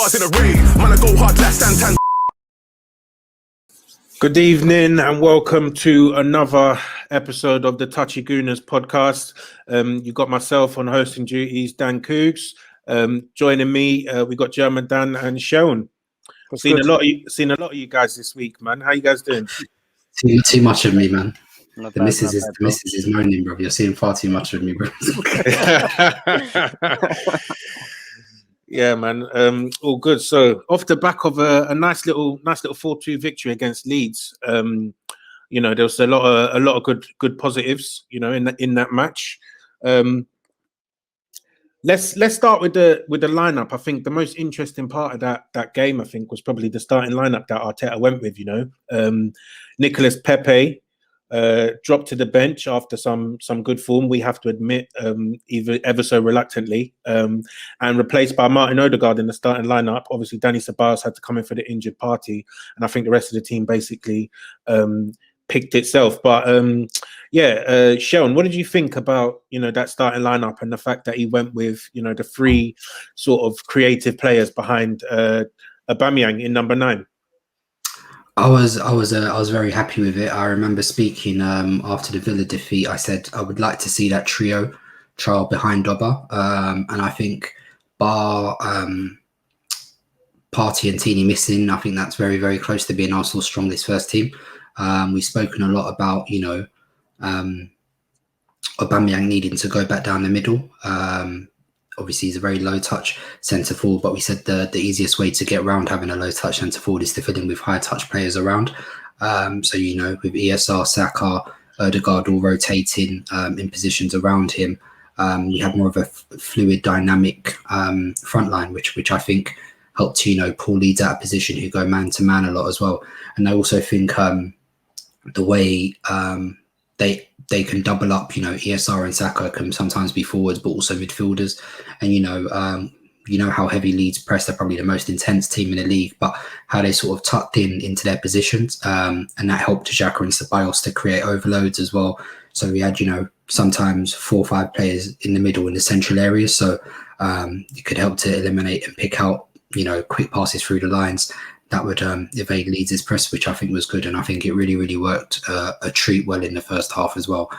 bars in a raid. Man, I go hard like Santan. Good evening and welcome to another episode of the Touchy Gooners podcast. You got myself on hosting duties, Dan Coogs. Joining me, we got German Dan and Sean. Seen a lot of you guys this week, man. How you guys doing? Too much of me, man. Not The bad, missus not is bad, the missus is moaning, bro. You're seeing far too much of me, bro. Yeah, man. All good. So off the back of a nice little 4-2 victory against Leeds, you know, there was a lot of good positives, you know, in that match. Let's start with the lineup. I think the most interesting part of that game, I think, was probably the starting lineup that Arteta went with. You know, Nicolas Pepe dropped to the bench after some good form, we have to admit, ever so reluctantly, and replaced by Martin Odegaard in the starting lineup. Obviously, Danny Ceballos had to come in for the injured party, and I think the rest of the team basically picked itself. But Sean, what did you think about, you know, that starting lineup and the fact that he went with, you know, the three sort of creative players behind Aubameyang in number 9? I was very happy with it. I remember speaking after the Villa defeat. I said I would like to see that trio trial behind Dobber, and I think bar Partey and Tini missing, I think that's very, very close to being Arsenal's strongest first team. We've spoken a lot about, you know, Aubameyang needing to go back down the middle. Obviously, he's a very low touch centre forward, but we said the easiest way to get around having a low touch centre forward is to fill in with high touch players around. So, you know, with ESR, Saka, Odegaard all rotating in positions around him, we have more of a fluid, dynamic front line, which I think helped, you know, pull Leeds out of position who go man to man a lot as well. And I also think the way they can double up, you know, ESR and Saka can sometimes be forwards, but also midfielders. And, you know how heavy Leeds press, they're probably the most intense team in the league, but how they sort of tucked into their positions. And that helped Xhaka and Ceballos to create overloads as well. So we had, you know, sometimes 4 or 5 players in the middle in the central areas. So you could help to eliminate and pick out, you know, quick passes through the lines that would evade Leeds' press, which I think was good. And I think it really, really worked a treat well in the first half as well.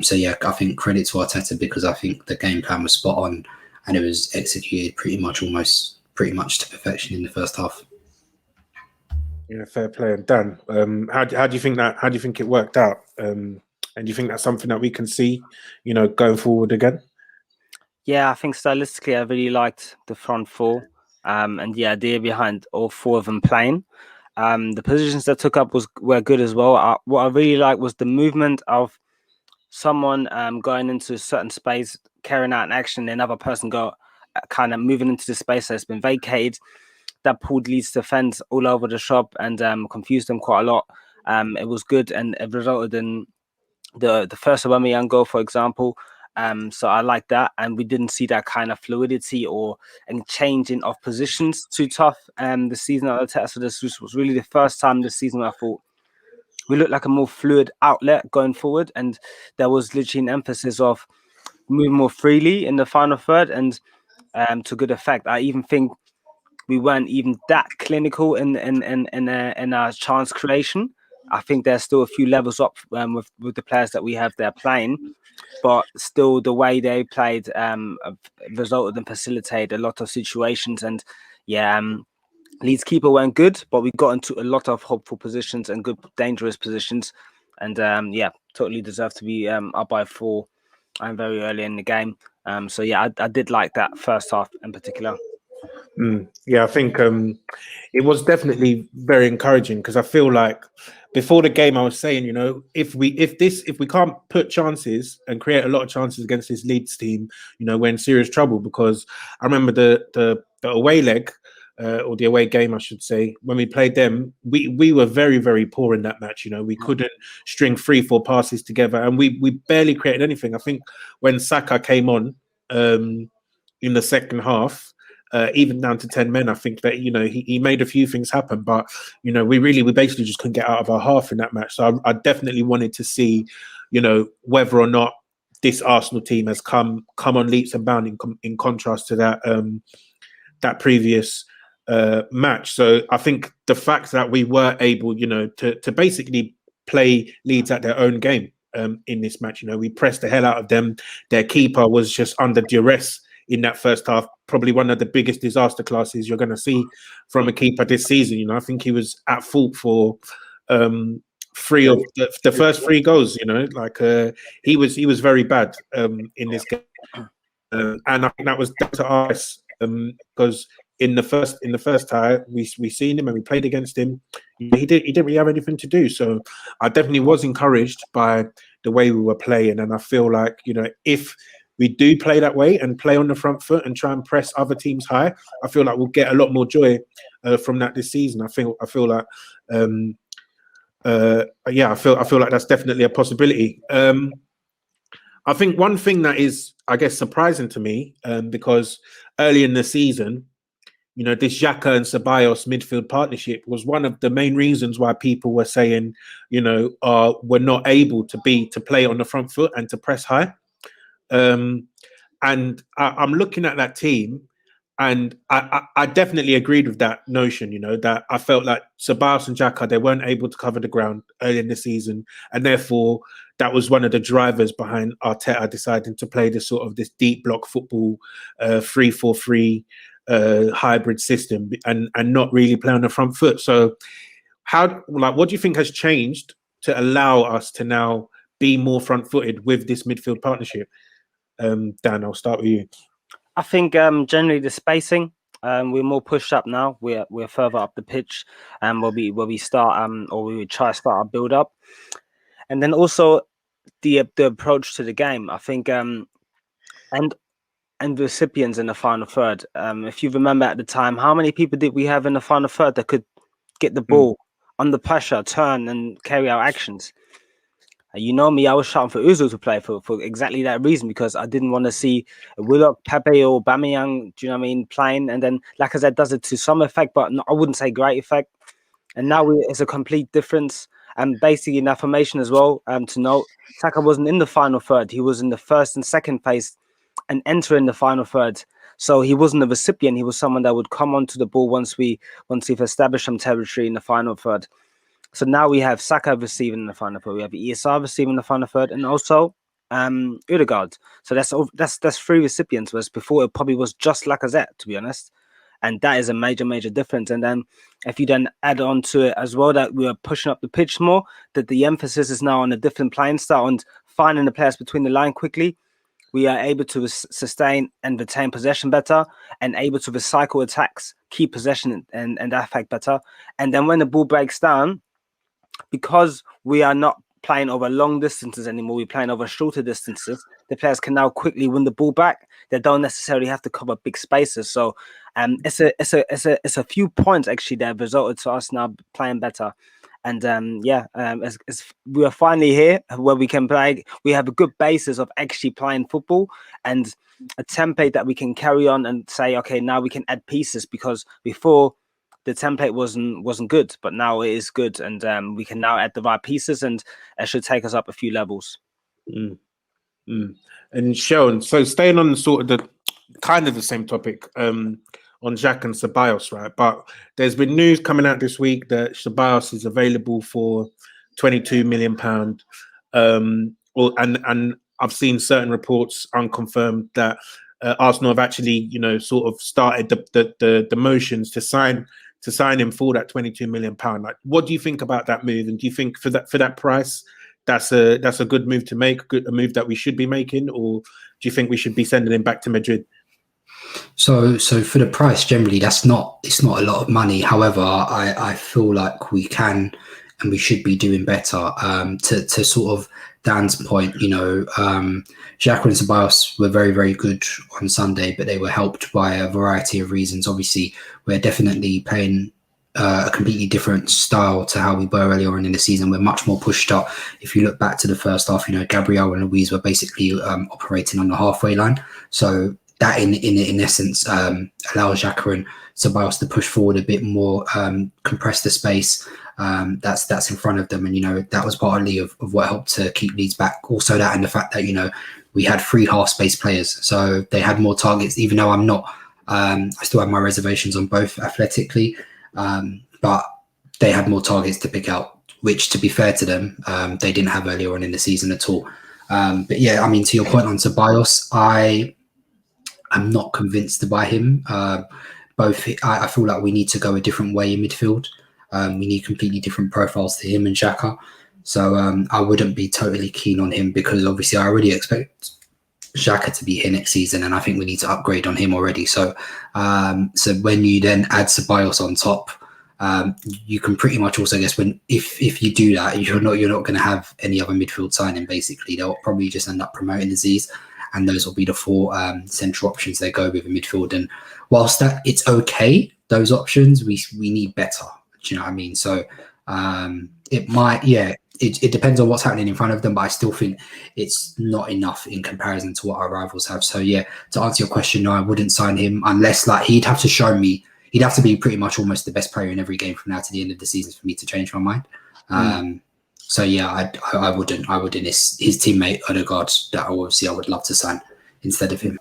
So, yeah, I think credit to Arteta because I think the game plan was spot on and it was executed pretty much to perfection in the first half. Yeah, fair play. And Dan, how do you think it worked out? And do you think that's something that we can see, you know, going forward again? Yeah, I think stylistically, I really liked the front four. And the idea behind all 4 of them playing. The positions they took up were good as well. What I really liked was the movement of someone going into a certain space, carrying out an action, and another person kind of moving into the space that's been vacated. That pulled Leeds defense all over the shop and confused them quite a lot. It was good, and it resulted in the first Aubameyang goal, for example. So I like that, and we didn't see that kind of fluidity or any changing of positions too tough this season at Arteta. So this was really the first time this season where I thought we looked like a more fluid outlet going forward, and there was literally an emphasis of moving more freely in the final third, and to good effect. I even think we weren't even that clinical in our chance creation. I think there's still a few levels up with the players that we have there playing. But still, the way they played resulted in facilitate a lot of situations. And Leeds keeper weren't good, but we got into a lot of hopeful positions and good, dangerous positions. And totally deserved to be up by 4 very early in the game. So I did like that first half in particular. Yeah, I think it was definitely very encouraging because I feel like before the game I was saying, you know, if we can't put chances and create a lot of chances against this Leeds team, you know, we're in serious trouble. Because I remember the away leg or the away game, I should say, when we played them, we were very, very poor in that match. You know, we couldn't string 3-4 passes together, and we barely created anything. I think when Saka came on in the second half, even down to 10 men, I think that, you know, he made a few things happen, but, you know, we basically just couldn't get out of our half in that match. So I definitely wanted to see, you know, whether or not this Arsenal team has come on leaps and bounds in contrast to that previous match. So I think the fact that we were able, to basically play Leeds at their own game in this match, we pressed the hell out of them. Their keeper was just under duress in that first half, probably one of the biggest disaster classes you're going to see from a keeper this season. I think he was at fault for three of the first 3 goals. He was very bad in this game, and I think that was down to us because in the first tie we seen him and we played against him. He didn't really have anything to do. So I definitely was encouraged by the way we were playing, and I feel like if we do play that way and play on the front foot and try and press other teams high, I feel like we'll get a lot more joy from that this season. I feel like I feel like that's definitely a possibility. I think one thing that is, I guess, surprising to me, because early in the season, this Xhaka and Ceballos midfield partnership was one of the main reasons why people were saying, we're not able to play on the front foot and to press high. And I'm looking at that team, and I definitely agreed with that notion, that I felt like Ceballos and Xhaka, they weren't able to cover the ground early in the season. And therefore, that was one of the drivers behind Arteta deciding to play this deep block football, 3-4-3 hybrid system and not really play on the front foot. So what do you think has changed to allow us to now be more front footed with this midfield partnership? Dan, I'll start with you. I think generally the spacing, we're more pushed up now. We're further up the pitch, where we start or we would try to start our build up, and then also the approach to the game. I think and recipients in the final third. If you remember at the time, how many people did we have in the final third that could get the ball under pressure, turn and carry out actions? Me, I was shouting for Özil to play for exactly that reason, because I didn't want to see Willock, Pepe or Aubameyang, do you know what I mean, playing. And then Lacazette does it to some effect, but I wouldn't say great effect. And now it's a complete difference. And basically in that formation as well, to note, Saka wasn't in the final third. He was in the first and second phase and entering the final third. So he wasn't a recipient. He was someone that would come onto the ball once we've established some territory in the final third. So now we have Saka receiving in the final third. We have ESR receiving in the final third, and also Ødegaard. So that's 3 recipients. Whereas before it probably was just Lacazette, to be honest. And that is a major difference. And then if you then add on to it as well that we are pushing up the pitch more, that the emphasis is now on a different playing style and finding the players between the line quickly. We are able to sustain and retain possession better, and able to recycle attacks, keep possession and that effect better. And then when the ball breaks down, because we are not playing over long distances anymore, we're playing over shorter distances, the players can now quickly win the ball back. They don't necessarily have to cover big spaces. So it's a few points actually that have resulted to us now playing better. And we are finally here where we can play. We have a good basis of actually playing football and a template that we can carry on and say, okay, now we can add pieces, because before the template wasn't good, but now it is good, and we can now add the right pieces, and it should take us up a few levels. And Sean, so staying on sort of the same topic on Xhaka and Ceballos, right? But there's been news coming out this week that Ceballos is available for £22 million, and I've seen certain reports unconfirmed that Arsenal have actually, sort of started the motions to sign him for that £22 million. Like, what do you think about that move? And do you think for that price, that's a good move to make, a move that we should be making, or do you think we should be sending him back to Madrid? So for the price, generally, it's not a lot of money. However, I feel like we can and we should be doing better. To sort of Dan's point, Xhaka and Ceballos were very, very good on Sunday, but they were helped by a variety of reasons. Obviously, we're definitely playing a completely different style to how we were earlier on in the season. We're much more pushed up. If you look back to the first half, Gabriel and Luiz were basically operating on the halfway line. So that in essence allows Xhaka and Ceballos to push forward a bit more, compress the space that's in front of them, and that was partly of what helped to keep Leeds back. Also that, and the fact that we had 3 half space players, so they had more targets. Even though I'm not I still have my reservations on both athletically, but they had more targets to pick out, which, to be fair to them, they didn't have earlier on in the season at all. But yeah, I mean, to your point on Ceballos, I'm not convinced to buy him. I feel like we need to go a different way in midfield. We need completely different profiles to him and Xhaka. So I wouldn't be totally keen on him, because obviously I already expect Xhaka to be here next season, and I think we need to upgrade on him already. So so when you then add Ceballos on top, you can pretty much also guess if you do that, you're not going to have any other midfield signing. Basically, they'll probably just end up promoting Aziz, and those will be the four central options they go with in midfield. And whilst that it's okay, those options, we need better. Do you know what I mean? So it might, yeah, it depends on what's happening in front of them, but I still think it's not enough in comparison to what our rivals have. So yeah, to answer your question, no, I wouldn't sign him unless, like, he'd have to show me, he'd have to be pretty much almost the best player in every game from now to the end of the season for me to change my mind. So yeah, I wouldn't. His teammate Odegaard, that obviously I would love to sign instead of him.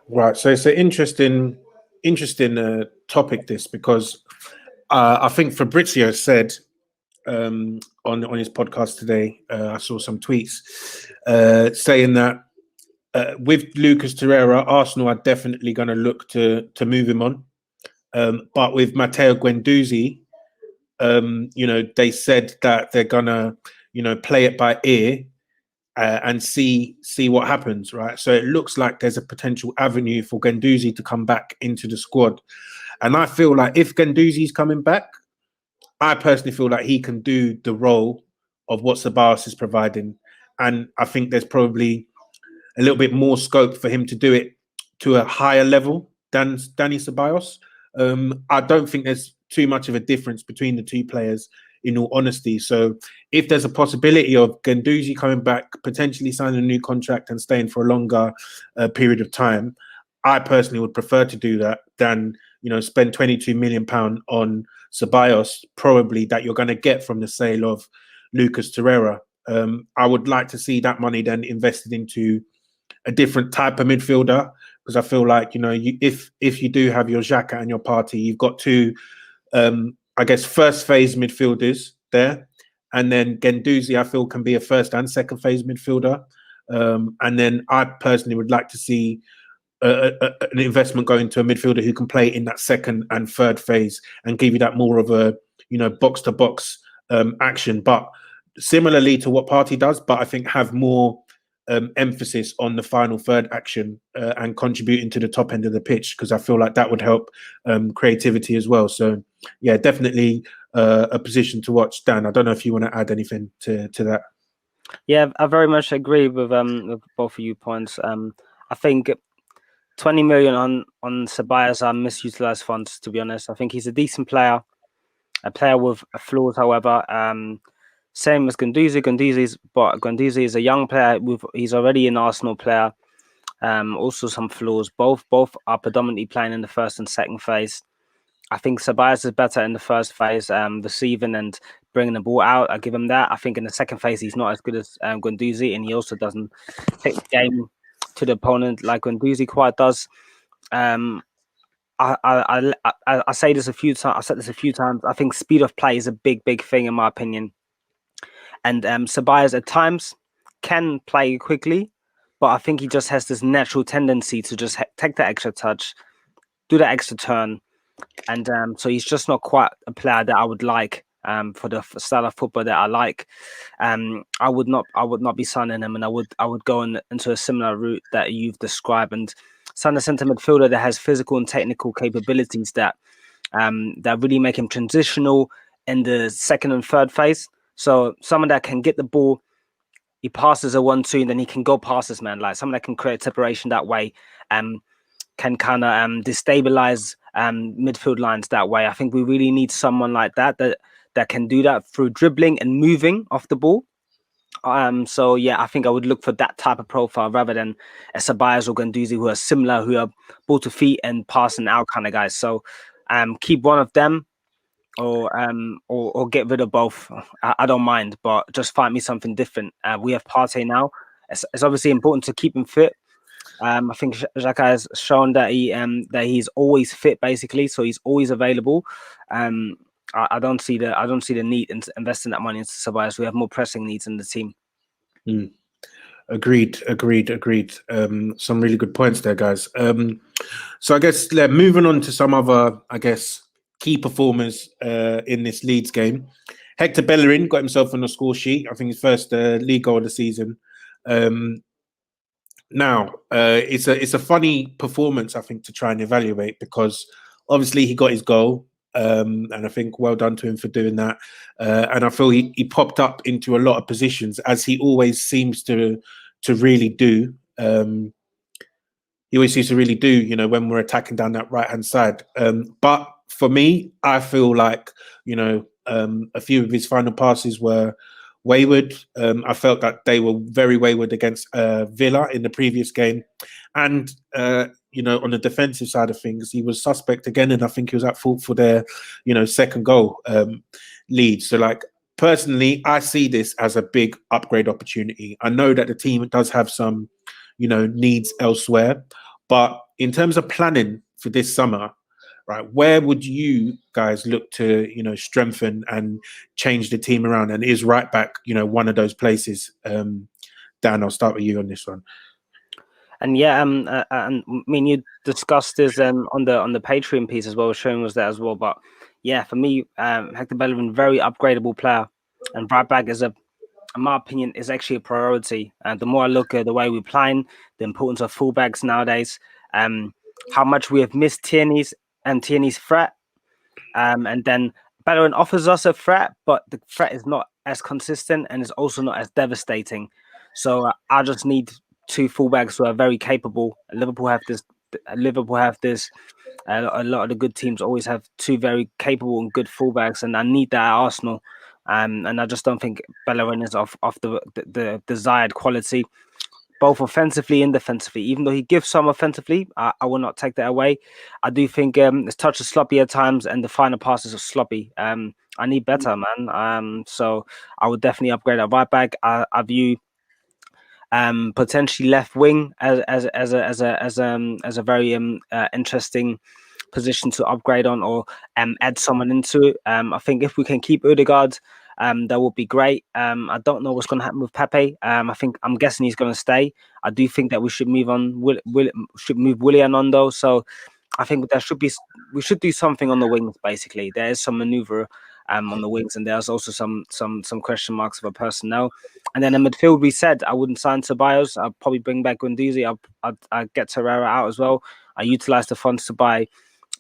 Right. So it's an interesting topic, this, because I think Fabrizio said on his podcast today, I saw some tweets saying that with Lucas Torreira, Arsenal are definitely going to look to move him on. But with Matteo Guendouzi, they said that they're going to, play it by ear and see what happens, right? So it looks like there's a potential avenue for Guendouzi to come back into the squad. And I feel like if Guendouzi's coming back, I personally feel like he can do the role of what Ceballos is providing. And I think there's probably a little bit more scope for him to do it to a higher level than Dani Ceballos. I don't think there's too much of a difference between the two players, in all honesty. So if there's a possibility of Guendouzi coming back, potentially signing a new contract and staying for a longer period of time, I personally would prefer to do that than, spend £22 million on Ceballos, probably, that you're going to get from the sale of Lucas Torreira. I would like to see that money then invested into a different type of midfielder, because I feel like, if you do have your Xhaka and your Partey, you've got two, I guess, first phase midfielders there. And then Guendouzi, I feel, can be a first and second phase midfielder. And then I personally would like to see an investment going to a midfielder who can play in that second and third phase and give you that more of a, box to box action. But similarly to what Partey does, but I think have more emphasis on the final third action and contributing to the top end of the pitch, because I feel like that would help creativity as well. So yeah, definitely a position to watch. Dan, I don't know if you want to add anything to that. Yeah, I very much agree with both of you points. I think 20 million on Ceballos are misutilized funds, to be honest. I think he's a decent player, a player with flaws, however. Same as Guendouzi. Guendouzi is a young player. He's already an Arsenal player. Also some flaws. Both are predominantly playing in the first and second phase. I think Ceballos is better in the first phase, receiving and bringing the ball out. I give him that. I think in the second phase, he's not as good as Guendouzi, and he also doesn't take the game to the opponent like Guendouzi quite does. I say this a few times. I've said this a few times. I think speed of play is a big thing in my opinion. And Ceballos at times can play quickly, but I think he just has this natural tendency to just take the extra touch, do the extra turn, and so he's just not quite a player that I would like. For the style of football that I like, I would not be signing him, and I would go into a similar route that you've described and sign a centre midfielder that has physical and technical capabilities that really make him transitional in the second and third phase. So someone that can get the ball, he passes a 1-2, and then he can go past this man, like someone that can create separation that way, can kind of destabilize midfield lines that way. I think we really need someone like that can do that through dribbling and moving off the ball. So yeah, I think I would look for that type of profile rather than a Ceballos or Guendouzi, who are similar, who are ball to feet and passing out kind of guys. So keep one of them, or get rid of both. I don't mind, but just find me something different. We have Partey now. It's obviously important to keep him fit, I think Xhaka has shown that he's always fit, basically, so he's always available. I don't see the need in investing that money into Ceballos. We have more pressing needs in the team. Agreed. Some really good points there, guys. So I guess moving on to some other, I guess, key performers in this Leeds game. Hector Bellerin got himself on the score sheet. I think his first league goal of the season. Now, it's a funny performance, I think, to try and evaluate, because obviously he got his goal, and I think well done to him for doing that. And I feel he popped up into a lot of positions, as he always seems to really do. He always seems to really do, you know, when we're attacking down that right-hand side. But for me, I feel like, you know, a few of his final passes were wayward. I felt that they were very wayward against Villa in the previous game. And, you know, on the defensive side of things, he was suspect again, and I think he was at fault for their, you know, second goal lead. So, like, personally, I see this as a big upgrade opportunity. I know that the team does have some, you know, needs elsewhere, but in terms of planning for this summer, right, where would you guys look to, you know, strengthen and change the team around? And is right back, you know, one of those places? Dan, I'll start with you on this one. And yeah, and I mean, you discussed this on the Patreon piece as well. Showing was there as well, but yeah, for me, Hector Bellerin, very upgradable player, and right back is in my opinion, is actually a priority. And the more I look at the way we're playing, the importance of fullbacks nowadays, how much we have missed Tierney's threat, and then Bellerin offers us a threat, but the threat is not as consistent and is also not as devastating. So I just need two fullbacks who are very capable. Liverpool have this. A lot of the good teams always have two very capable and good fullbacks, and I need that at Arsenal. And I just don't think Bellerin is of the desired quality, both offensively and defensively. Even though he gives some offensively, I will not take that away. I do think his touch is sloppy at times, and the final passes are sloppy. I need better, man. So I would definitely upgrade at right back. I view potentially left wing as a very interesting position to upgrade on, or add someone into it. I think if we can keep Odegaard, that would be great. I don't know what's going to happen with Pepe. I'm guessing he's going to stay. I do think that we should move on. Should move Willian on though. So I think we should do something on the wings. Basically, there is some maneuver on the wings, and there's also some question marks for personnel. And then in midfield, we said I wouldn't sign Ceballos. I'll probably bring back Guendouzi. I'll get Torreira out as well. I utilize the funds to buy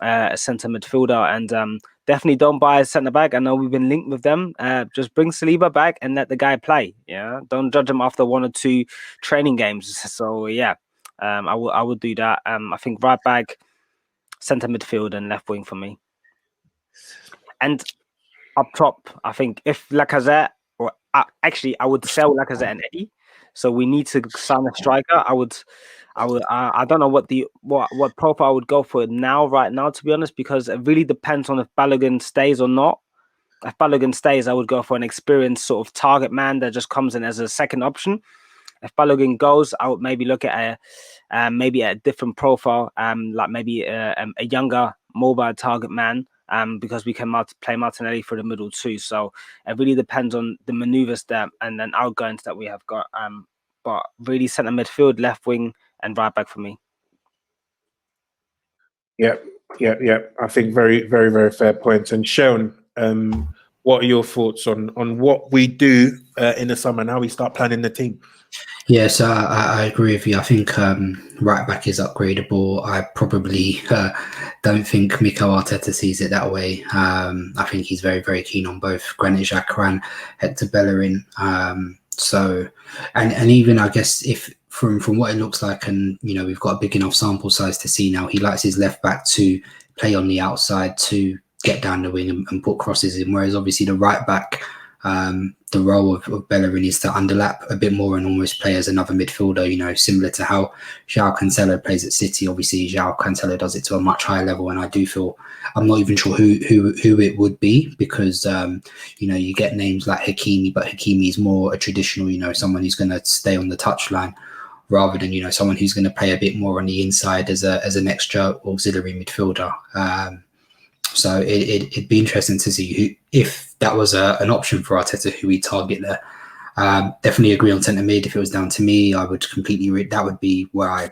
a centre midfielder, and definitely don't buy a centre back. I know we've been linked with them. Just bring Saliba back and let the guy play. Yeah, don't judge him after 1 or 2 training games. So yeah, I will do that. I think right back, centre midfield, and left wing for me. And up top, I think if Lacazette, or actually, I would sell Lacazette and Eddie. So we need to sign a striker. I don't know what profile I would go for right now, to be honest, because it really depends on if Balogun stays or not. If Balogun stays, I would go for an experienced sort of target man that just comes in as a second option. If Balogun goes, I would maybe look at a different profile, like maybe a younger mobile target man, because we can play Martinelli for the middle too. So it really depends on the maneuvers that and then outgoings that we have got. But really, centre midfield, left wing, and right back for me. Yeah. I think very, very, very fair points. And Sharon, what are your thoughts on what we do in the summer and how we start planning the team? Yeah, so I agree with you. I think right back is upgradable. I probably don't think Mikel Arteta sees it that way. I think he's very, very keen on both Granit Xhaka and Hector Bellerin. So, and even I guess if from what it looks like, and you know, we've got a big enough sample size to see now, he likes his left back to play on the outside to get down the wing and put crosses in. Whereas obviously the right back, the role of Bellerin is to underlap a bit more and almost play as another midfielder, you know, similar to how João Cancelo plays at City. Obviously, João Cancelo does it to a much higher level, and I do feel, I'm not even sure who it would be, because, you know, you get names like Hakimi, but Hakimi is more a traditional, you know, someone who's going to stay on the touchline. rather than, you know, someone who's going to play a bit more on the inside as an extra auxiliary midfielder. So it'd be interesting to see who, if that was an option for Arteta, who we target there. Definitely agree on centre mid. If it was down to me, I would completely that would be where I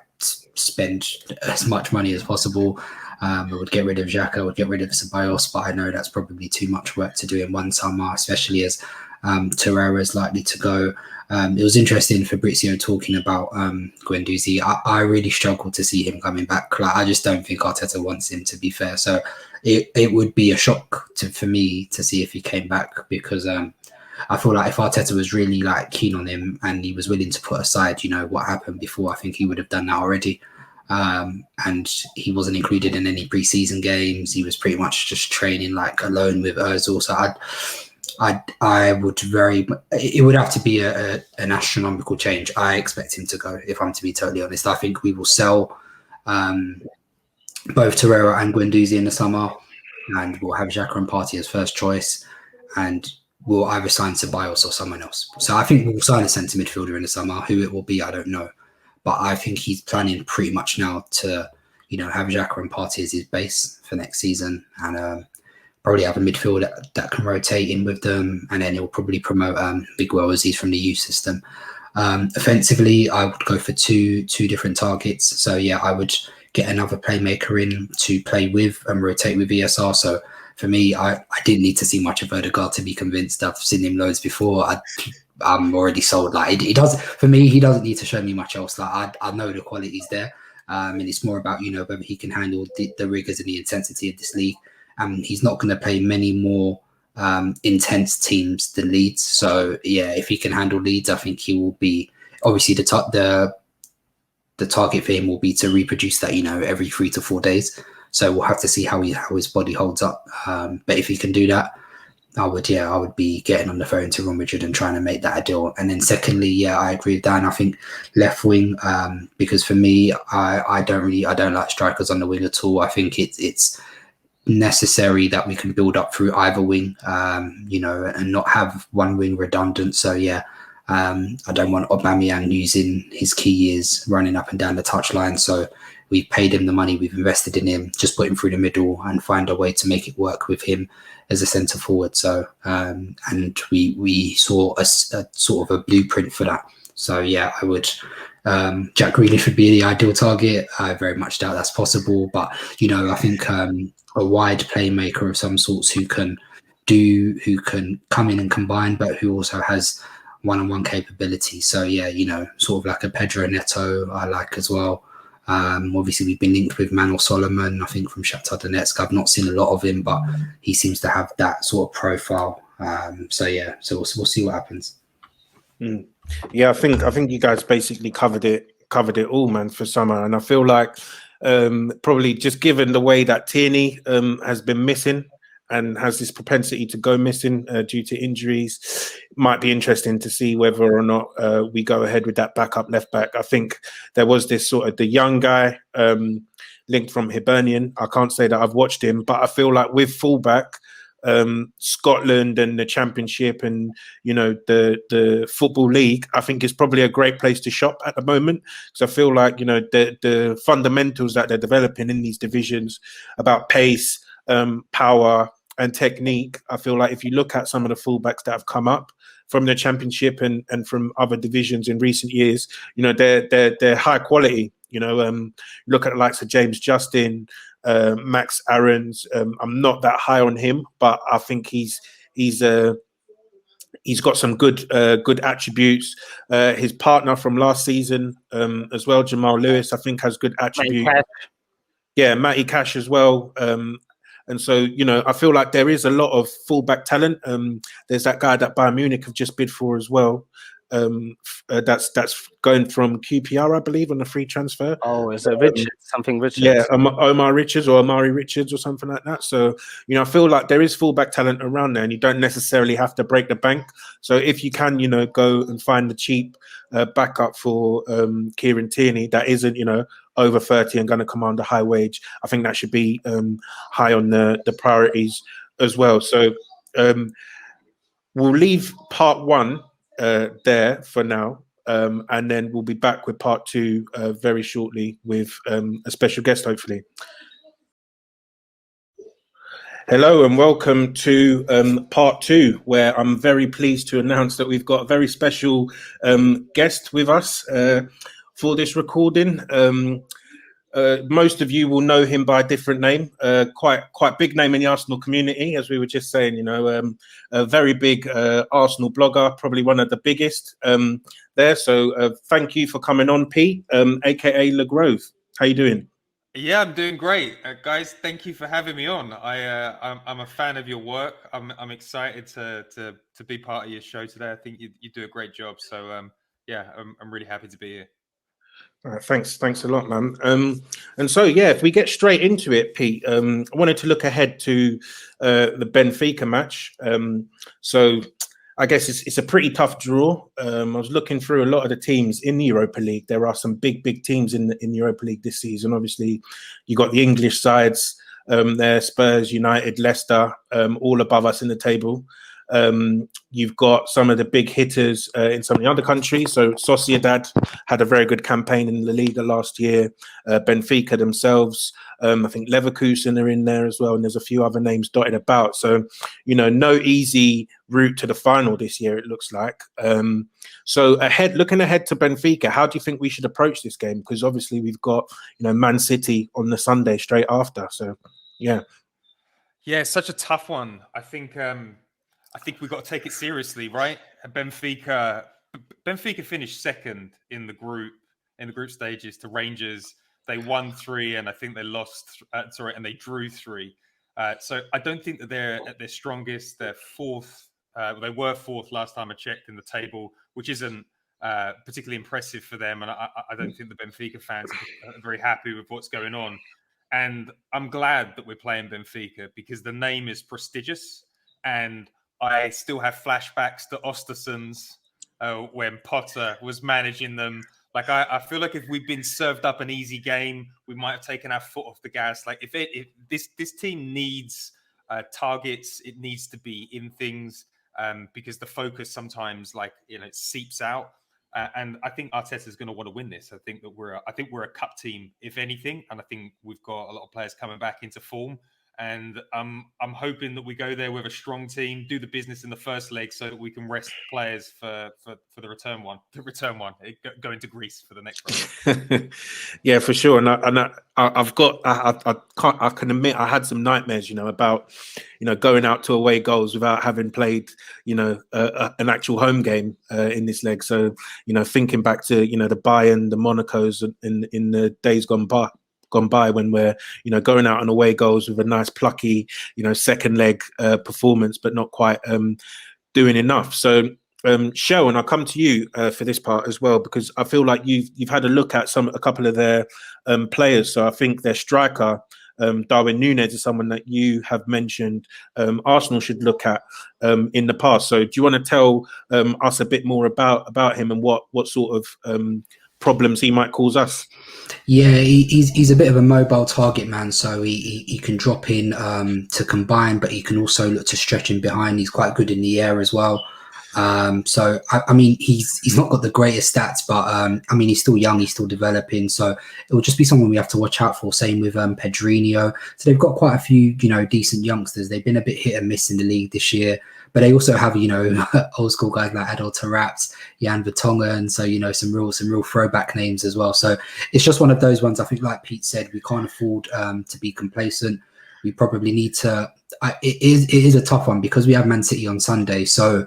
spend as much money as possible. I would get rid of Xhaka, I would get rid of Ceballos, but I know that's probably too much work to do in one summer, especially as Torreira is likely to go. It was interesting Fabrizio talking about Guendouzi. I really struggle to see him coming back. Like, I just don't think Arteta wants him, to be fair. So it would be a shock for me to see if he came back, because I feel like if Arteta was really like keen on him and he was willing to put aside, you know, what happened before, I think he would have done that already. And he wasn't included in any pre-season games. He was pretty much just training like alone with Ozil. So I would it would have to be an astronomical change. I expect him to go, if I'm to be totally honest. I think we will sell both Torreira and Guendouzi in the summer, and we'll have Xhaka and Partey as first choice, and we'll either sign Ceballos or someone else. So I think we'll sign a centre midfielder in the summer. Who it will be, I don't know. But I think he's planning pretty much now to, you know, have Xhaka and Partey as his base for next season, and probably have a midfield that can rotate in with them, and then he'll probably promote Miguel as he's from the youth system. Offensively, I would go for two different targets. So yeah, I would get another playmaker in to play with and rotate with ESR. So for me, I didn't need to see much of Odegaard to be convinced. I've seen him loads before. I'm already sold. Like he does for me, he doesn't need to show me much else. Like I know the quality's there, and it's more about, you know, whether he can handle the rigors and the intensity of this league. He's not going to play many more intense teams than Leeds. So yeah, if he can handle Leeds, I think he will be, obviously the target for him will be to reproduce that, you know, every 3 to 4 days. So we'll have to see how his body holds up. But if he can do that, I would be getting on the phone to Ron Richard and trying to make that a deal. And then secondly, yeah, I agree with Dan. I think left wing, because for me, I don't like strikers on the wing at all. I think it's necessary that we can build up through either wing, you know, and not have one wing redundant. So yeah, I don't want Aubameyang using his key years running up and down the touchline. So we've paid him the money, we've invested in him, just put him through the middle and find a way to make it work with him as a centre forward. So and we saw a sort of a blueprint for that. So yeah, I would Jack Grealish would be the ideal target. I very much doubt that's possible, but you know, I think a wide playmaker of some sorts who can come in and combine, but who also has one-on-one capability. So yeah, you know, sort of like a Pedro Neto I like as well. Obviously we've been linked with Manuel Solomon, I think, from Shakhtar Donetsk. I've not seen a lot of him, but he seems to have that sort of profile. So yeah, so we'll see what happens. Yeah, I think you guys basically covered it all, man, for summer. And I feel like probably just given the way that Tierney has been missing and has this propensity to go missing due to injuries, it might be interesting to see whether or not we go ahead with that backup left back. I think there was this sort of the young guy linked from Hibernian. I can't say that I've watched him, but I feel like with fullback, Scotland and the Championship and, you know, the Football League, I think is probably a great place to shop at the moment, because I feel like, you know, the fundamentals that they're developing in these divisions about pace, power and technique, I feel like if you look at some of the fullbacks that have come up from the Championship and from other divisions in recent years, you know, they're high quality. You know, look at the likes of James Justin, Max Aarons. I'm not that high on him, but I think he's got some good attributes. His partner from last season as well, Jamal Lewis, I think has good attributes. Yeah, Matty Cash as well. And so, you know, I feel like there is a lot of fullback talent. There's that guy that Bayern Munich have just bid for as well. That's going from QPR, I believe, on a free transfer. Oh, is it Richards? Something Richards? Yeah, Omar Richards or Amari Richards or something like that. So, you know, I feel like there is fullback talent around there, and you don't necessarily have to break the bank. So if you can, you know, go and find the cheap backup for Kieran Tierney that isn't, you know, over 30 and going to command a high wage, I think that should be high on the priorities as well. So we'll leave part one there for now. and then we'll be back with part 2 very shortly with a special guest, hopefully. Hello and welcome to part 2, where I'm very pleased to announce that we've got a very special guest with us for this recording. Most of you will know him by a different name, quite big name in the Arsenal community, as we were just saying. You know, a very big Arsenal blogger, probably one of the biggest there. So thank you for coming on, Pete, aka Le Grove. How you doing? Yeah, I'm doing great, guys. Thank you for having me on. I'm a fan of your work. I'm excited to be part of your show today. I think you do a great job. So yeah, I'm really happy to be here. All right, thanks a lot, man. And so yeah, if we get straight into it, Pete, I wanted to look ahead to the Benfica match. So I guess it's a pretty tough draw. I was looking through a lot of the teams in the Europa League. There are some big teams in the Europa League this season. Obviously, you got the English sides there: Spurs, United, Leicester, all above us in the table. You've got some of the big hitters in some of the other countries. So Sociedad had a very good campaign in La Liga last year. Benfica themselves, I think Leverkusen are in there as well, and there's a few other names dotted about. So, you know, no easy route to the final this year, it looks like. So looking ahead to Benfica, how do you think we should approach this game? Because obviously we've got, you know, Man City on the Sunday straight after. So yeah, it's such a tough one. I think we've got to take it seriously, right? Benfica finished second in the group stages to Rangers. They won 3, and I think they lost. And they drew 3. So I don't think that they're at their strongest. They're 4th. They were 4th last time I checked in the table, which isn't particularly impressive for them. And I don't think the Benfica fans are very happy with what's going on. And I'm glad that we're playing Benfica because the name is prestigious, and I still have flashbacks to Ostersund's when Potter was managing them. Like I feel like if we've been served up an easy game, we might have taken our foot off the gas. Like if this team needs targets, it needs to be in things because the focus sometimes, like, you know, it seeps out. And I think Arteta's going to want to win this. I think we're a cup team, if anything, and I think we've got a lot of players coming back into form. And I'm hoping that we go there with a strong team, do the business in the first leg, so that we can rest players for the return one. Go into Greece for the next round. Yeah, for sure. And I can admit I had some nightmares, you know, about, you know, going out to away goals without having played, you know, an actual home game in this leg. So, you know, thinking back to, you know, the Bayern, the Monacos in the days gone by when we're, you know, going out on away goals with a nice plucky, you know, second leg performance, but not quite doing enough. So Shell, and I'll come to you for this part as well, because I feel like you've had a look at a couple of their players. So I think their striker, Darwin Núñez, is someone that you have mentioned Arsenal should look at in the past. So do you want to tell us a bit more about him and what sort of problems he might cause us? Yeah, he's a bit of a mobile target man, so he can drop in to combine, but he can also look to stretch in behind. He's quite good in the air as well. So I mean, he's not got the greatest stats, but I mean, he's still young, he's still developing, so it will just be someone we have to watch out for. Same with Pedrinho. So they've got quite a few, you know, decent youngsters. They've been a bit hit and miss in the league this year, but they also have, you know, old school guys like Adel Taarabt, Jan Vertonghen, so, you know, some real throwback names as well. So it's just one of those ones. I think, like Pete said, we can't afford to be complacent. We probably need to. It is a tough one because we have Man City on Sunday, so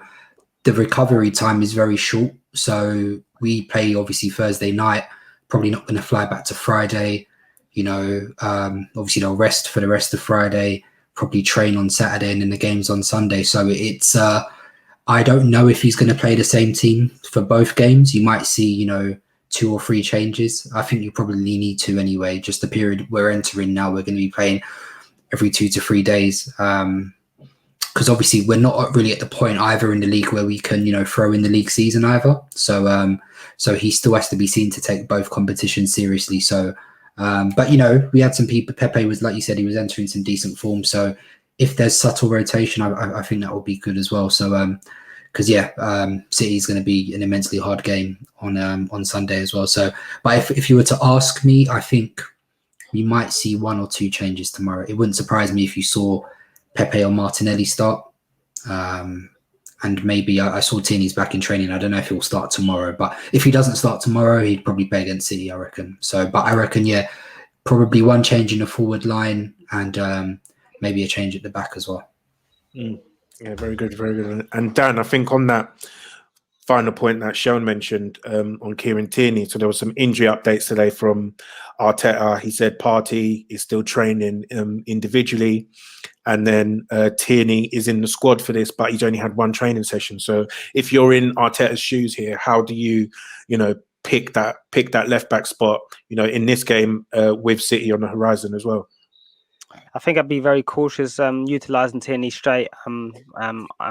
the recovery time is very short. So we play obviously Thursday night, probably not going to fly back to Friday. You know, obviously they'll rest for the rest of Friday, probably train on Saturday, and then the game's on Sunday. So it's I don't know if he's going to play the same team for both games. You might see, you know, 2 or 3 changes. I think you probably need to anyway. Just the period we're entering now, we're going to be playing every 2 to 3 days. Because obviously we're not really at the point either in the league where we can, you know, throw in the league season either. So so he still has to be seen to take both competitions seriously. So but, you know, we had some people. Pepe was, like you said, he was entering some decent form. So if there's subtle rotation, I think that will be good as well. So because City is going to be an immensely hard game on Sunday as well. So, but if you were to ask me, I think we might see 1 or 2 changes tomorrow. It wouldn't surprise me if you saw Pepe or Martinelli start. And maybe I saw Tierney's back in training. I don't know if he'll start tomorrow, but if he doesn't start tomorrow, he'd probably play against City, I reckon. So, but I reckon, probably 1 change in the forward line and maybe a change at the back as well. Yeah, very good, very good. And Dan, I think on that final point that Sean mentioned on Kieran Tierney, so there was some injury updates today from Arteta. He said Partey is still training individually, and then Tierney is in the squad for this, but he's only had 1 training session. So if you're in Arteta's shoes here, how do you, pick that left back spot, in this game with City on the horizon as well? I think I'd be very cautious utilizing Tierney straight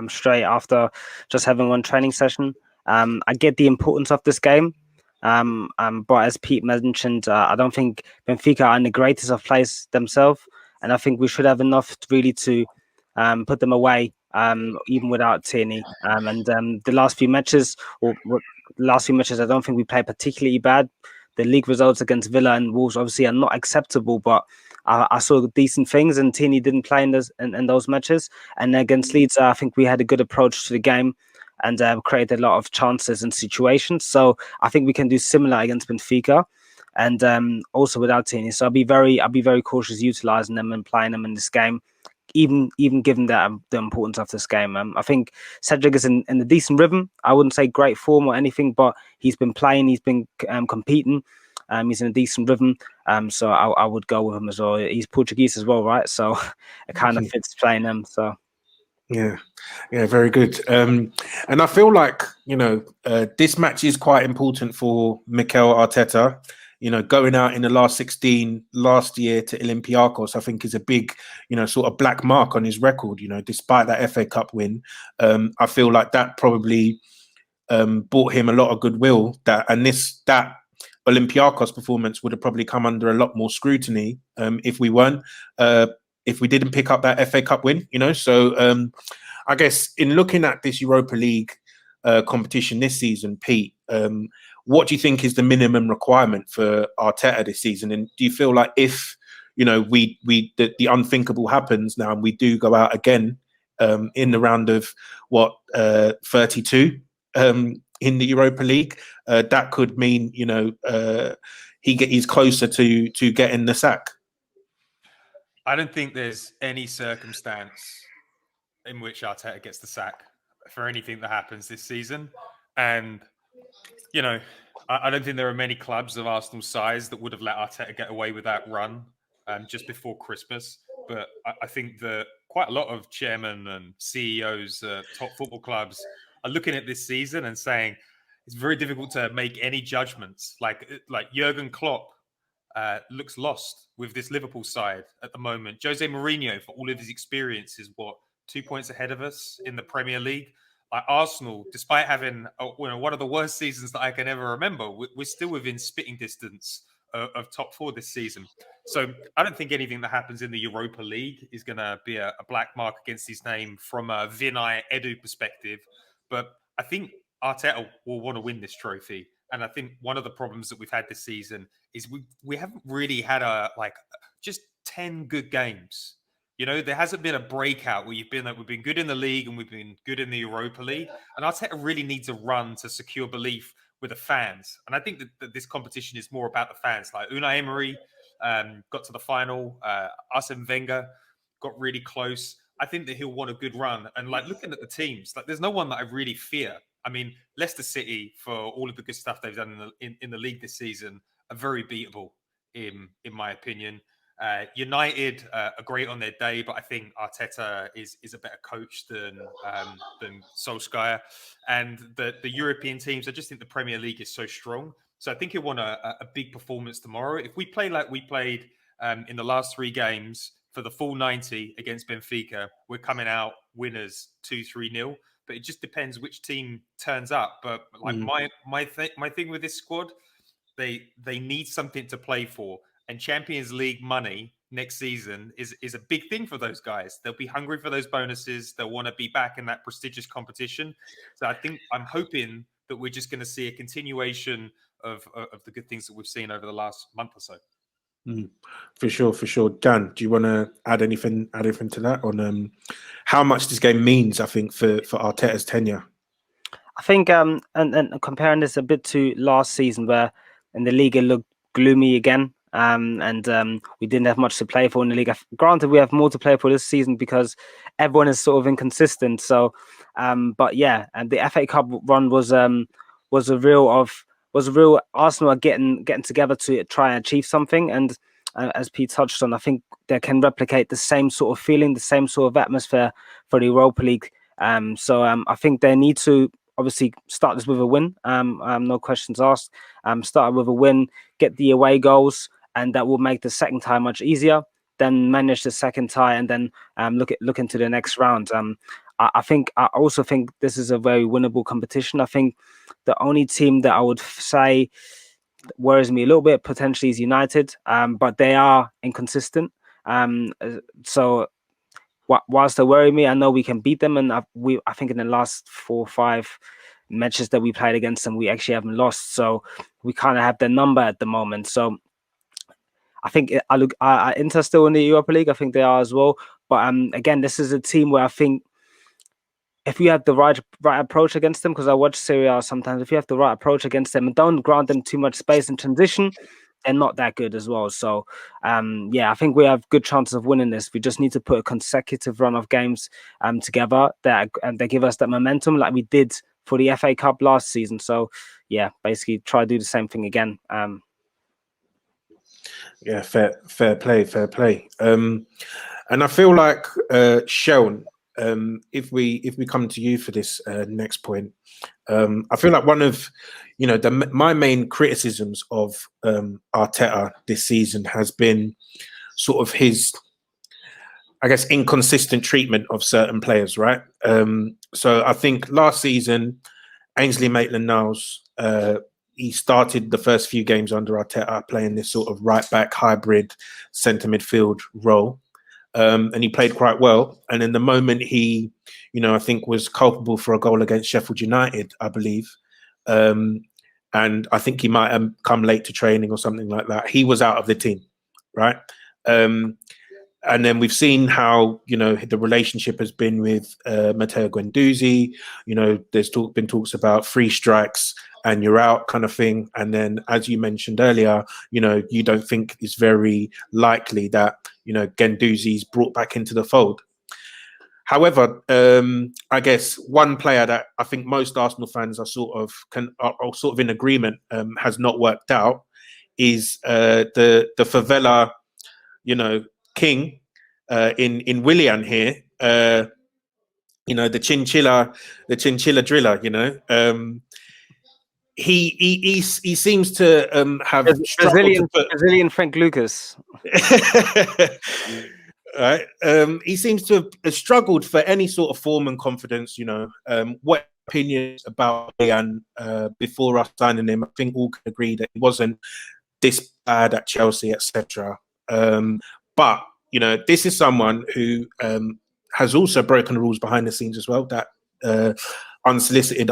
straight after just having 1 training session. I get the importance of this game, but as Pete mentioned, I don't think Benfica are in the greatest of place themselves, and I think we should have enough really to put them away, even without Tierney. The last few matches, I don't think we played particularly bad. The league results against Villa and Wolves obviously are not acceptable, but I saw decent things, and Tierney didn't play in those matches. And against Leeds, I think we had a good approach to the game and created a lot of chances and situations. So I think we can do similar against Benfica, and also without Tierney. So I'll be very cautious utilizing them and playing them in this game, even given that the importance of this game. I think Cedric is in a decent rhythm. I wouldn't say great form or anything, but he's been playing, he's been competing. He's in a decent rhythm, so I would go with him as well. He's Portuguese as well, right? So it kind of fits playing him. So yeah, very good. And I feel like this match is quite important for Mikel Arteta. Going out in the last 16 last year to Olympiacos, I think is a big, sort of black mark on his record. Despite that FA Cup win, I feel like that probably brought him a lot of goodwill. That Olympiacos performance would have probably come under a lot more scrutiny if we didn't pick up that FA Cup win, So I guess in looking at this Europa League competition this season, Pete, what do you think is the minimum requirement for Arteta this season? And do you feel like if the unthinkable happens now and we do go out again in the round of 32? In the Europa League, that could mean he's closer to getting the sack? I don't think there's any circumstance in which Arteta gets the sack for anything that happens this season, and I don't think there are many clubs of Arsenal's size that would have let Arteta get away with that run just before Christmas. But I think that quite a lot of chairmen and CEOs, top football clubs, are looking at this season and saying it's very difficult to make any judgments. Like Jurgen Klopp looks lost with this Liverpool side at the moment. Jose Mourinho, for all of his experience, is 2 points ahead of us in the Premier League. Arsenal, despite having one of the worst seasons that I can ever remember, we're still within spitting distance of top 4 this season. So I don't think anything that happens in the Europa League is going to be a black mark against his name from a Vinay Edu perspective. But I think Arteta will want to win this trophy. And I think one of the problems that we've had this season is we haven't really had just 10 good games. There hasn't been a breakout where we've been good in the league and we've been good in the Europa League. And Arteta really needs a run to secure belief with the fans. And I think that this competition is more about the fans. Like Unai Emery got to the final. Arsene Wenger got really close. I think that he'll want a good run. And looking at the teams, there's no one that I really fear. I mean, Leicester City, for all of the good stuff they've done in the league this season, are very beatable in my opinion. United are great on their day, but I think Arteta is a better coach than Solskjaer. And the European teams, I just think the Premier League is so strong. So I think he'll want a big performance tomorrow. If we play like we played in the last 3 games for the full 90 against Benfica, we're coming out winners 2-3-0. But it just depends which team turns up. But my thing with this squad, they need something to play for. And Champions League money next season is a big thing for those guys. They'll be hungry for those bonuses. They'll want to be back in that prestigious competition. So I'm hoping that we're just going to see a continuation of the good things that we've seen over the last month or so. For sure. Dan, do you want to add anything to that on how much this game means, I think, for Arteta's tenure? I think and comparing this a bit to last season, where in the league it looked gloomy again, and we didn't have much to play for in the league. Granted, we have more to play for this season because everyone is sort of inconsistent. So, but yeah, and the FA Cup run was a real Arsenal are getting together to try and achieve something. And as Pete touched on, I think they can replicate the same sort of feeling, the same sort of atmosphere for the Europa League. So I think they need to obviously start this with a win. No questions asked. Start with a win, get the away goals, and that will make the second tie much easier. Then manage the second tie, and then look into the next round. I also think this is a very winnable competition. I think the only team that I would say worries me a little bit potentially is United, but they are inconsistent. So whilst they worry me, I know we can beat them, and I think in the last 4 or 5 matches that we played against them, we actually haven't lost. So we kind of have their number at the moment. So I think Inter still in the Europa League. I think they are as well. But again, this is a team where I think if you have the right approach against them, because I watch Serie A sometimes, if you have the right approach against them and don't grant them too much space in transition, they're not that good as well. So, yeah, I think we have good chances of winning this. We just need to put a consecutive run of games together that they give us that momentum like we did for the FA Cup last season. So, yeah, basically try to do the same thing again. Yeah, fair play. And I feel like Sean, if we come to you for this next point, I feel like one of my main criticisms of Arteta this season has been sort of his, I guess, inconsistent treatment of certain players, right? So I think last season, Ainsley Maitland-Niles, he started the first few games under Arteta playing this sort of right-back hybrid centre midfield role. And he played quite well. And in the moment he, I think was culpable for a goal against Sheffield United, I believe. And I think he might have come late to training or something like that. He was out of the team, right? And then we've seen how, the relationship has been with MATTEO Guendouzi. There's been talks about 3 strikes and you're out kind of thing. And then, as you mentioned earlier, you don't think it's very likely that, Guendouzi's brought back into the fold. However, I guess one player that I think most Arsenal fans are sort of in agreement has not worked out is the favela, king in Willian here. The Chinchilla Drilla. He seems to have Brazilian Frank Lucas. Right. He seems to have struggled for any sort of form and confidence. What opinions about Willian before us signing him? I think all can agree that he wasn't this bad at Chelsea, etc. But this is someone who has also broken the rules behind the scenes as well. That unsolicited,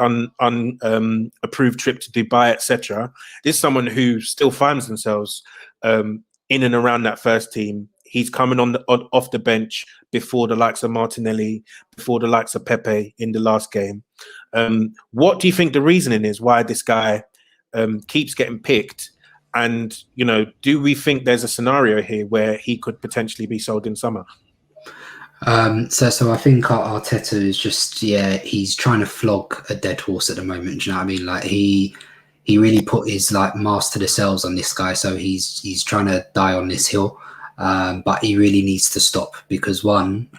approved trip to Dubai, etc. This is someone who still finds themselves in and around that first team. He's coming off the bench before the likes of Martinelli, before the likes of Pepe in the last game. What do you think the reasoning is why this guy keeps getting picked? And, do we think there's a scenario here where he could potentially be sold in summer? So I think Arteta is just, he's trying to flog a dead horse at the moment. Do you know what I mean? Like he really put his mask to the sails on this guy. So he's trying to die on this hill. But he really needs to stop because one,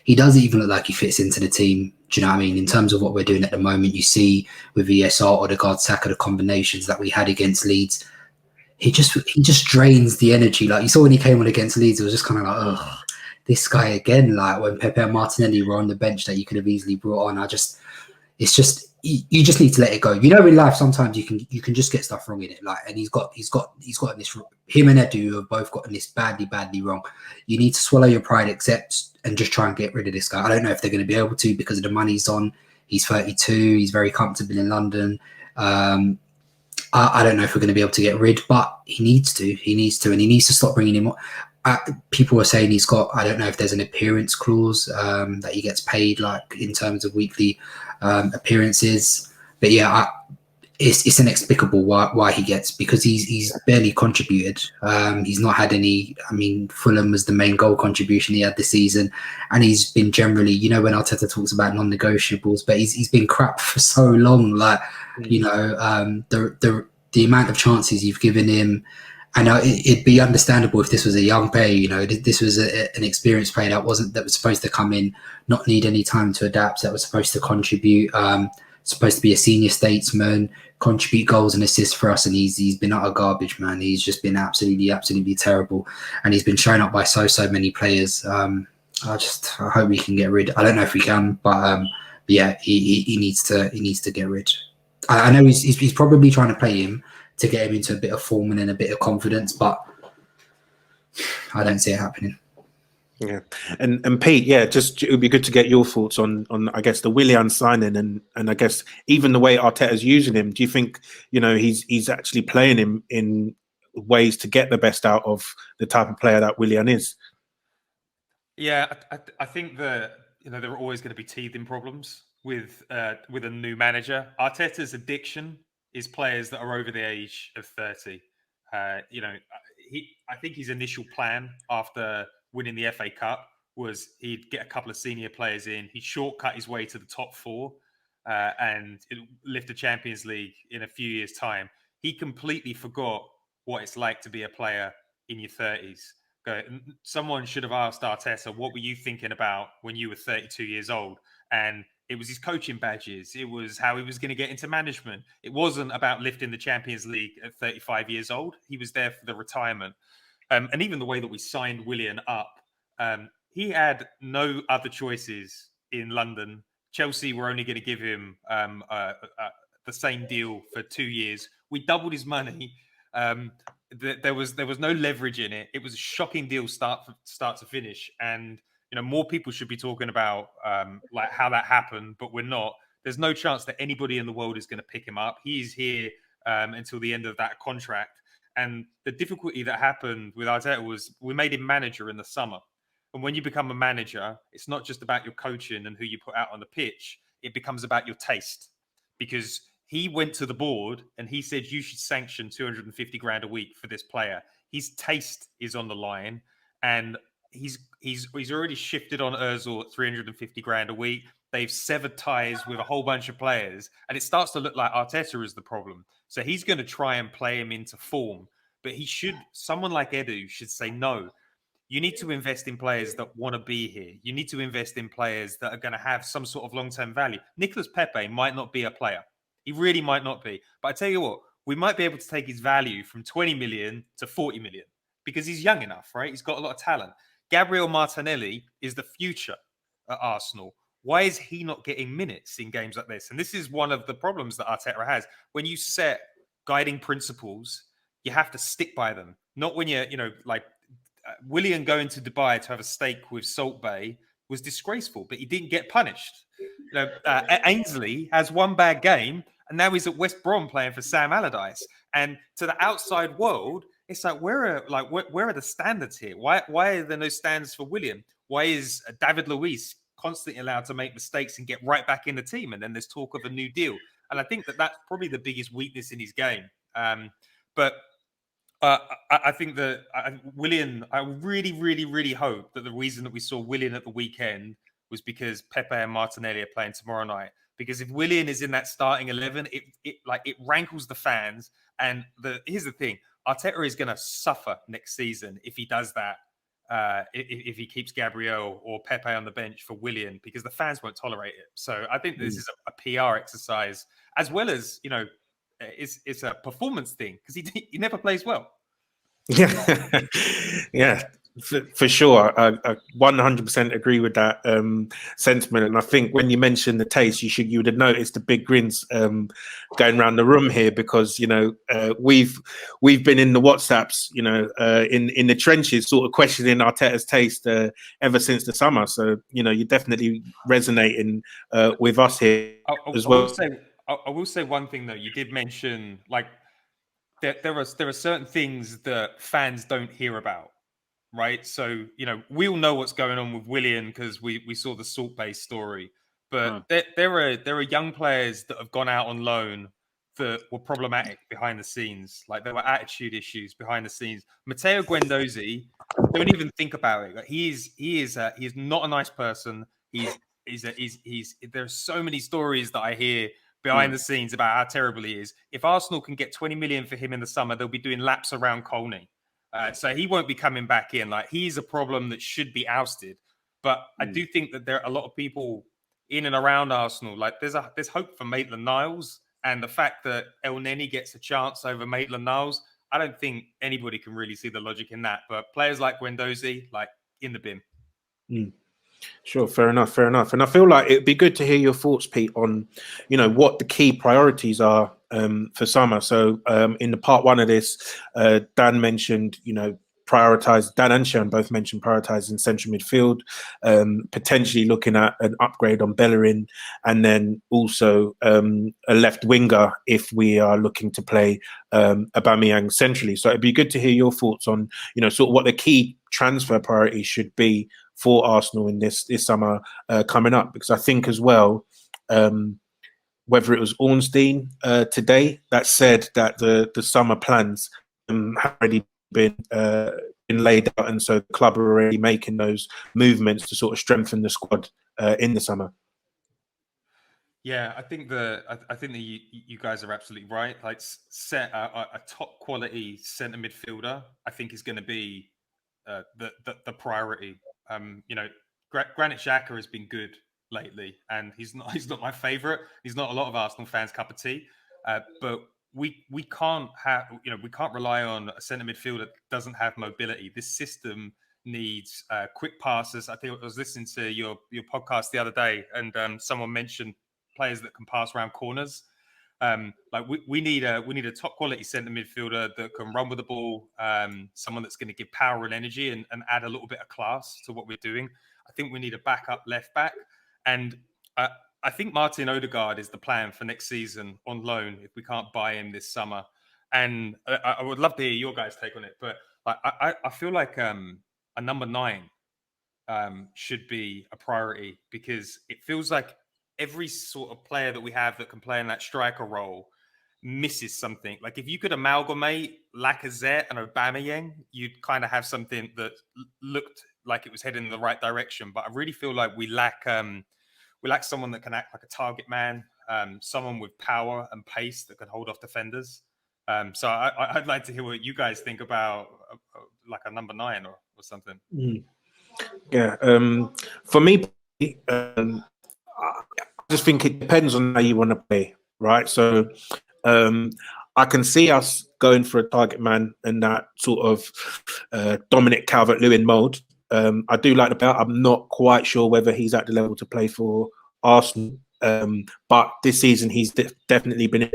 he doesn't even look like he fits into the team. Do you know what I mean? In terms of what we're doing at the moment, you see with ESR, Odegaard, Saka, the combinations that we had against Leeds, he just drains the energy. Like you saw when he came on against Leeds, it was just kind of like, oh, this guy again. Like when Pepe and Martinelli were on the bench that you could have easily brought on. It's just you just need to let it go. You know, in life sometimes you can just get stuff wrong in it. Like, and he's gotten this. Him and Edu have both gotten this badly wrong. You need to swallow your pride, accept, and just try and get rid of this guy. I don't know if they're going to be able to because of the money's on. He's 32. He's very comfortable in London. I don't know if we're going to be able to get rid, but he needs to, and he needs to stop bringing him on. People are saying he's got, I don't know if there's an appearance clause that he gets paid like in terms of weekly appearances, but yeah, it's inexplicable why he gets, because he's barely contributed. He's not had any. I mean, Fulham was the main goal contribution he had this season, and he's been generally, you know, when Arteta talks about non-negotiables, but he's been crap for so long. Like, you know, the amount of chances you've given him. And it'd be understandable if this was a young player, you know, this was an experienced player that was supposed to come in, not need any time to adapt, that was supposed to contribute, supposed to be a senior statesman, contribute goals and assists for us, and he's been utter garbage, man. He's just been absolutely terrible, and he's been shown up by so many players. I hope we can get rid. I don't know if we can, but yeah, he needs to get rid. I know he's probably trying to play him to get him into a bit of form and then a bit of confidence, but I don't see it happening. Yeah, and Pete, yeah, just it would be good to get your thoughts on I guess the Willian signing and I guess even the way Arteta's using him. Do you think, you know, he's actually playing him in ways to get the best out of the type of player that Willian is? Yeah, I think that, you know, there are always going to be teething problems with a new manager. Arteta's addiction is players that are over the age of 30. You know, I think his initial plan after winning the FA Cup was he'd get a couple of senior players in, he'd shortcut his way to the top four, and lift the Champions League in a few years' time. He completely forgot what it's like to be a player in your 30s. Someone should have asked Arteta, what were you thinking about when you were 32 years old? And it was his coaching badges. It was how he was going to get into management. It wasn't about lifting the Champions League at 35 years old. He was there for the retirement. And even the way that we signed Willian up, he had no other choices in London. Chelsea were only going to give him the same deal for 2 years. We doubled his money. There was no leverage in it. It was a shocking deal start to finish. And you know, more people should be talking about like how that happened, but we're not. There's no chance that anybody in the world is going to pick him up. He's here until the end of that contract. And the difficulty that happened with Arteta was we made him manager in the summer. And when you become a manager, it's not just about your coaching and who you put out on the pitch. It becomes about your taste, because he went to the board and he said, you should sanction 250 grand a week for this player. His taste is on the line, and he's already shifted on Ozil at 350 grand a week. They've severed ties with a whole bunch of players, and it starts to look like Arteta is the problem. So he's going to try and play him into form, but someone like Edu should say, no, you need to invest in players that want to be here. You need to invest in players that are going to have some sort of long-term value. Nicolas Pepe might not be a player. He really might not be. But I tell you what, we might be able to take his value from 20 million to 40 million because he's young enough, right? He's got a lot of talent. Gabriel Martinelli is the future at Arsenal. Why is he not getting minutes in games like this? And this is one of the problems that Arteta has. When you set guiding principles, you have to stick by them. Not when you're, you know, like Willian going to Dubai to have a steak with Salt Bay was disgraceful, but he didn't get punished. You know, Ainsley has one bad game, and now he's at West Brom playing for Sam Allardyce. And to the outside world, it's like, where are the standards here? Why are there no standards for Willian? Why is David Luiz constantly allowed to make mistakes and get right back in the team? And then there's talk of a new deal. And I think that that's probably the biggest weakness in his game. But I think that Willian, I really, really, really hope that the reason that we saw Willian at the weekend was because Pepe and Martinelli are playing tomorrow night. Because if Willian is in that starting 11, it rankles the fans. And here's the thing: Arteta is going to suffer next season if he does that. If he keeps Gabriel or Pepe on the bench for Willian, because the fans won't tolerate it. So I think this is a PR exercise, as well as, you know, it's a performance thing, because he never plays well. Yeah, yeah. For sure, I 100% agree with that sentiment. And I think when you mentioned the taste, you would have noticed the big grins going around the room here, because we've been in the WhatsApps, in the trenches, sort of questioning Arteta's taste ever since the summer. So you're definitely resonating with us here as well. I will say one thing though. You did mention like there are certain things that fans don't hear about. Right, so we all know what's going on with Willian because we saw the Salt Bay story, but there are young players that have gone out on loan that were problematic behind the scenes. Like there were attitude issues behind the scenes. Matteo Guendouzi, don't even think about it. Like, he is not a nice person. There's so many stories that I hear behind the scenes about how terrible he is. If Arsenal can get 20 million for him in the summer, they'll be doing laps around Colney. So he won't be coming back in. Like he's a problem that should be ousted. But I do think that there are a lot of people in and around Arsenal. Like there's hope for Maitland-Niles, and the fact that El Neni gets a chance over Maitland-Niles, I don't think anybody can really see the logic in that. But players like Guendouzi, like in the bin. Sure, fair enough. And I feel like it'd be good to hear your thoughts, Pete, on what the key priorities are for summer. So in the part one of this, Dan mentioned Dan and Sean both mentioned prioritising central midfield, potentially looking at an upgrade on Bellerin, and then also a left winger if we are looking to play Aubameyang centrally. So it'd be good to hear your thoughts on sort of what the key transfer priorities should be for Arsenal in this summer coming up, because I think as well, whether it was Ornstein today that said that the summer plans have already been laid out, and so the club are already making those movements to sort of strengthen the squad in the summer. Yeah, I think that you guys are absolutely right. Like, set a top quality centre midfielder, I think is going to be the priority. Granit Xhaka has been good lately, and he's not my favourite. He's not a lot of Arsenal fans' cup of tea. But we can't rely on a centre midfielder that doesn't have mobility. This system needs quick passes. I think I was listening to your podcast the other day, and someone mentioned players that can pass around corners. We need a top quality centre midfielder that can run with the ball, someone that's going to give power and energy and add a little bit of class to what we're doing. I think we need a backup left back, and I think Martin Odegaard is the plan for next season on loan if we can't buy him this summer. And I would love to hear your guys' take on it, but I feel like a number 9 should be a priority, because it feels like every sort of player that we have that can play in that striker role misses something. Like if you could amalgamate Lacazette and Aubameyang, you'd kind of have something that looked like it was heading in the right direction. But I really feel like we lack someone that can act like a target man, someone with power and pace that can hold off defenders. So I'd like to hear what you guys think about like a number 9 or something. Yeah, for me, I just think it depends on how you want to play, right? So I can see us going for a target man in that sort of Dominic Calvert-Lewin mode. I do like the player. I'm not quite sure whether he's at the level to play for Arsenal. But this season, he's definitely been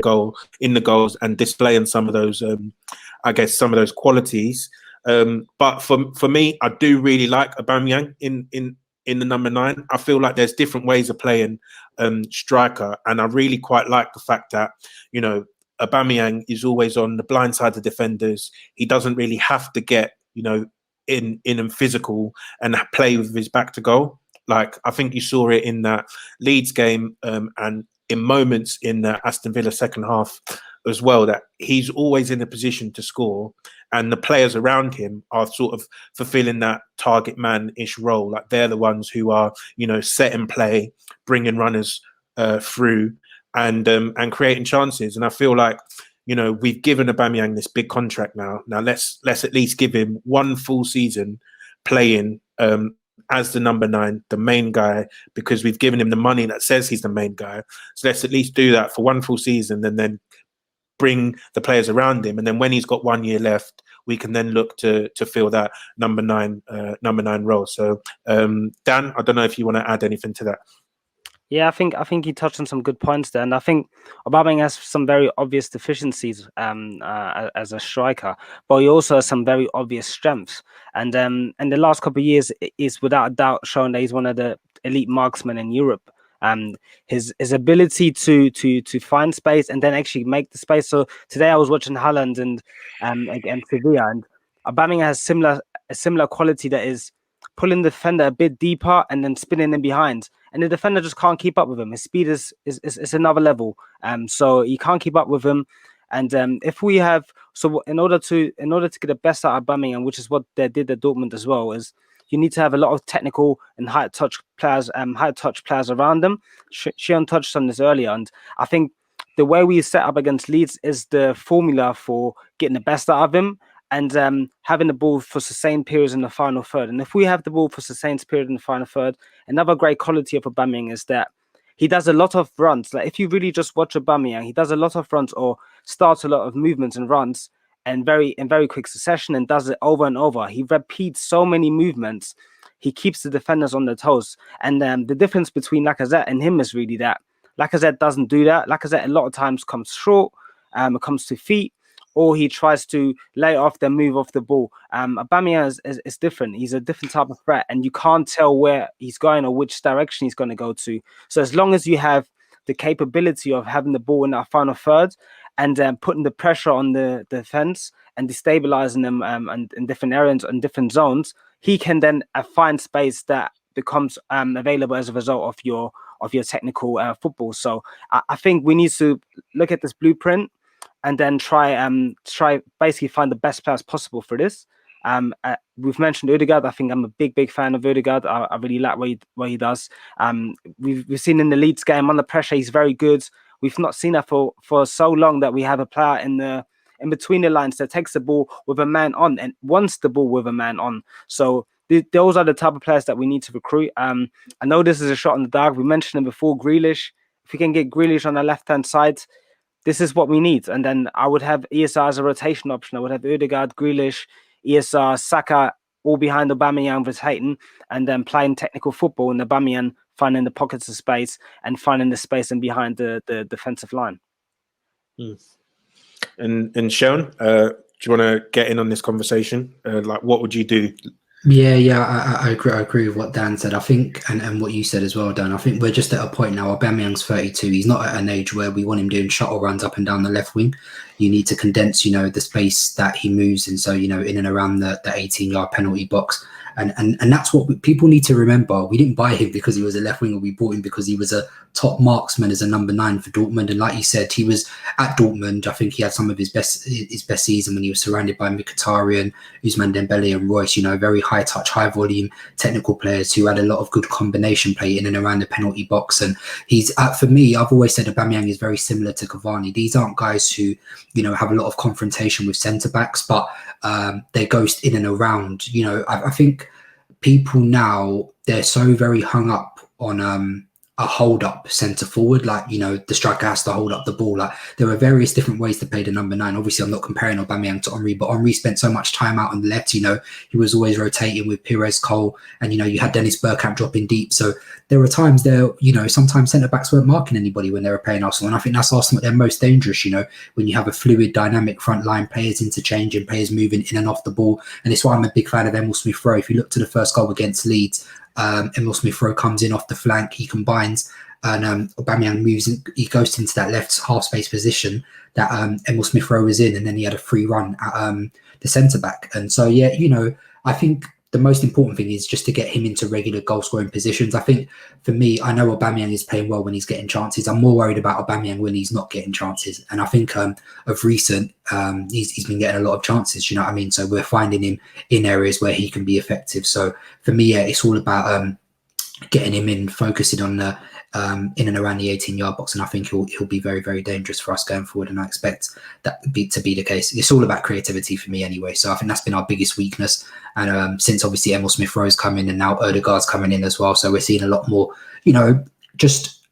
in the goals and displaying some of those, some of those qualities. But for me, I do really like Aubameyang in the number 9. I feel like there's different ways of playing striker, and I really quite like the fact that Aubameyang is always on the blind side of defenders. He doesn't really have to get in and physical and play with his back to goal. Like I think you saw it in that Leeds game and in moments in the Aston Villa second half as well, that he's always in a position to score, and the players around him are sort of fulfilling that target man-ish role. Like they're the ones who are, set in play, bringing runners through and creating chances. And I feel like, we've given Aubameyang this big contract now. Now let's at least give him one full season playing as the number 9, the main guy, because we've given him the money that says he's the main guy. So let's at least do that for one full season, and then bring the players around him. And then when he's got 1 year left we can then look to fill that number nine role. So Dan, I don't know if you want to add anything to that. Yeah, I think he touched on some good points there, and I think Aubameyang has some very obvious deficiencies as a striker, but he also has some very obvious strengths. And in the last couple of years, is without a doubt shown that he's one of the elite marksmen in Europe. His ability to find space and then actually make the space. So today I was watching Haaland and against Sevilla, and Aubameyang has a similar quality, that is pulling the defender a bit deeper and then spinning in behind. And the defender just can't keep up with him. His speed is another level. So he can't keep up with him. And if we have, so in order to get the best out of Aubameyang, which is what they did at Dortmund as well, is you need to have a lot of technical and high touch players around them. Shion touched on this earlier, and I think the way we set up against Leeds is the formula for getting the best out of him, and having the ball for sustained periods in the final third. And if we have the ball for sustained period in the final third, another great quality of Aubameyang is that he does a lot of runs. Like if you really just watch Aubameyang, he does a lot of runs or starts a lot of movements and runs in very quick succession and does it over and over. He repeats so many movements. He keeps the defenders on their toes. And the difference between Lacazette and him is really that Lacazette doesn't do that. Lacazette a lot of times comes short, it comes to feet, or he tries to lay off, then move off the ball. Aubameyang is different. He's a different type of threat, and you can't tell where he's going or which direction he's going to go to. So as long as you have the capability of having the ball in that final third and putting the pressure on the defense and destabilizing them and in different areas and different zones, he can then find space that becomes available as a result of your technical football. So I think we need to look at this blueprint and then try basically find the best players possible for this. We've mentioned Ødegaard. I think I'm a big fan of Ødegaard. I really like what he does. We've seen in the Leeds game, under pressure, he's very good. We've not seen that for so long, that we have a player in between the lines that takes the ball with a man on and wants the ball with a man on. So those are the type of players that we need to recruit. I know this is a shot in the dark. We mentioned him before, Grealish. If we can get Grealish on the left-hand side, this is what we need. And then I would have ESR as a rotation option. I would have Ødegaard, Grealish, ESR, Saka, all behind Aubameyang rotating, and then playing technical football, and Aubameyang finding the pockets of space and finding the space and behind the defensive line. And Sean, do you want to get in on this conversation? Like, what would you do? Yeah, I agree with what Dan said. I think, and what you said as well, Dan. I think we're just at a point now. Aubameyang's 32. He's not at an age where we want him doing shuttle runs up and down the left wing. You need to condense, the space that he moves in. So, in and around the 18-yard penalty box. And that's what people need to remember. We didn't buy him because he was a left winger. We bought him because he was a top marksman as a number 9 for Dortmund. And like you said, he was at Dortmund. I think he had some of his best season when he was surrounded by Mkhitaryan, Ousmane Dembele, and Royce. Very high touch, high volume, technical players who had a lot of good combination play in and around the penalty box. And he's for me, I've always said Aubameyang is very similar to Cavani. These aren't guys who have a lot of confrontation with centre backs, but they go in and around. I think people now, they're so very hung up on a hold up centre forward, like the striker has to hold up the ball. Like there are various different ways to play the number 9. Obviously, I'm not comparing Aubameyang to Henry, but Henry spent so much time out on the left. He was always rotating with Pires, Cole, and you had Dennis Bergkamp dropping deep. So there were times there, sometimes centre backs weren't marking anybody when they were playing Arsenal, and I think that's Arsenal at their most dangerous. When you have a fluid, dynamic front line, players interchanging, players moving in and off the ball, and it's why I'm a big fan of Emil Smith-Rowe. If you look to the first goal against Leeds, Emil Smith-Rowe comes in off the flank, he combines, and Aubameyang moves in, he goes into that left half space position that Emil Smith-Rowe was in, and then he had a free run at the centre back. And so I think the most important thing is just to get him into regular goal scoring positions. I think for me, I know Aubameyang is playing well when he's getting chances. I'm more worried about Aubameyang when he's not getting chances. And I think of recent, he's been getting a lot of chances, you know what I mean? So we're finding him in areas where he can be effective. So for me, it's all about getting him in, focusing on the in and around the 18-yard box, and I think he'll be very, very dangerous for us going forward, and I expect that to be the case. It's all about creativity for me anyway, so I think that's been our biggest weakness. And since obviously Emil Smith-Rowe's come in and now Ødegaard's coming in as well, so we're seeing a lot more, just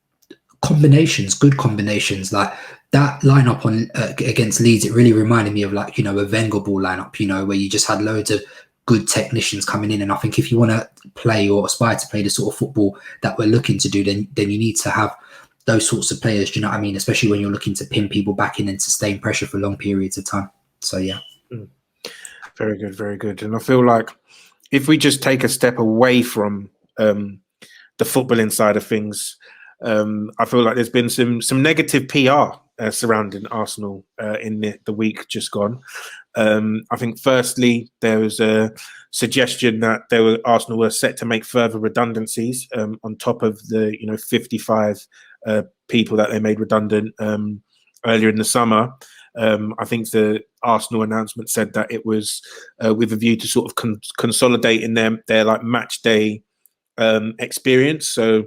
combinations, good combinations. Like that lineup on against Leeds, it really reminded me of like, you know, a Wenger ball lineup, you know, where you just had loads of good technicians coming in. And I think if you want to play or aspire to play the sort of football that we're looking to do, then you need to have those sorts of players. Do you know what I mean? Especially when you're looking to pin people back in and sustain pressure for long periods of time. So yeah. Very good, very good. And I feel like if we just take a step away from the footballing side of things, I feel like there's been some negative PR surrounding Arsenal in the week just gone. I think firstly there was a suggestion that Arsenal were set to make further redundancies on top of the 55 people that they made redundant earlier in the summer. I think the Arsenal announcement said that it was with a view to sort of consolidating their like match day experience. So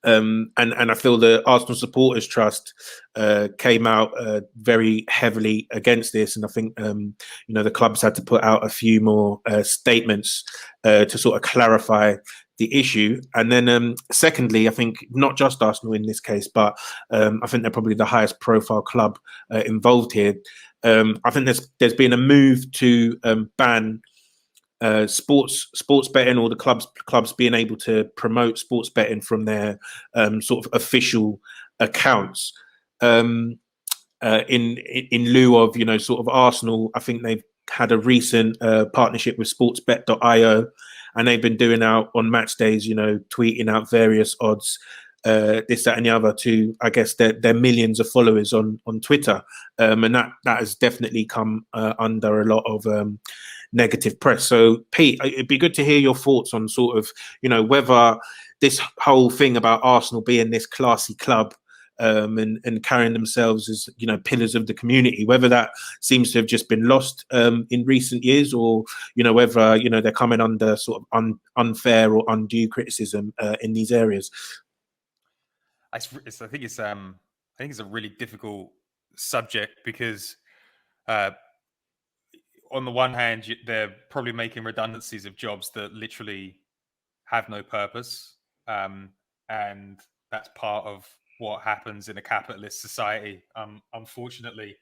and I feel the Arsenal Supporters Trust came out very heavily against this, and I think the clubs had to put out a few more statements to sort of clarify the issue. And then secondly, I think not just Arsenal in this case, but I think they're probably the highest profile club involved here. I think there's been a move to ban sports betting, or the clubs being able to promote sports betting from their sort of official accounts. In lieu of sort of Arsenal, I think they've had a recent partnership with sportsbet.io, and they've been doing out on match days, tweeting out various odds, this, that, and the other to, I guess, their millions of followers on Twitter, and that has definitely come under a lot of negative press. So, Pete, it'd be good to hear your thoughts on sort of, whether this whole thing about Arsenal being this classy club and carrying themselves as, pillars of the community, whether that seems to have just been lost in recent years, or, whether, they're coming under sort of unfair or undue criticism in these areas. I think it's a really difficult subject because on the one hand, they're probably making redundancies of jobs that literally have no purpose. And that's part of what happens in a capitalist society. Unfortunately,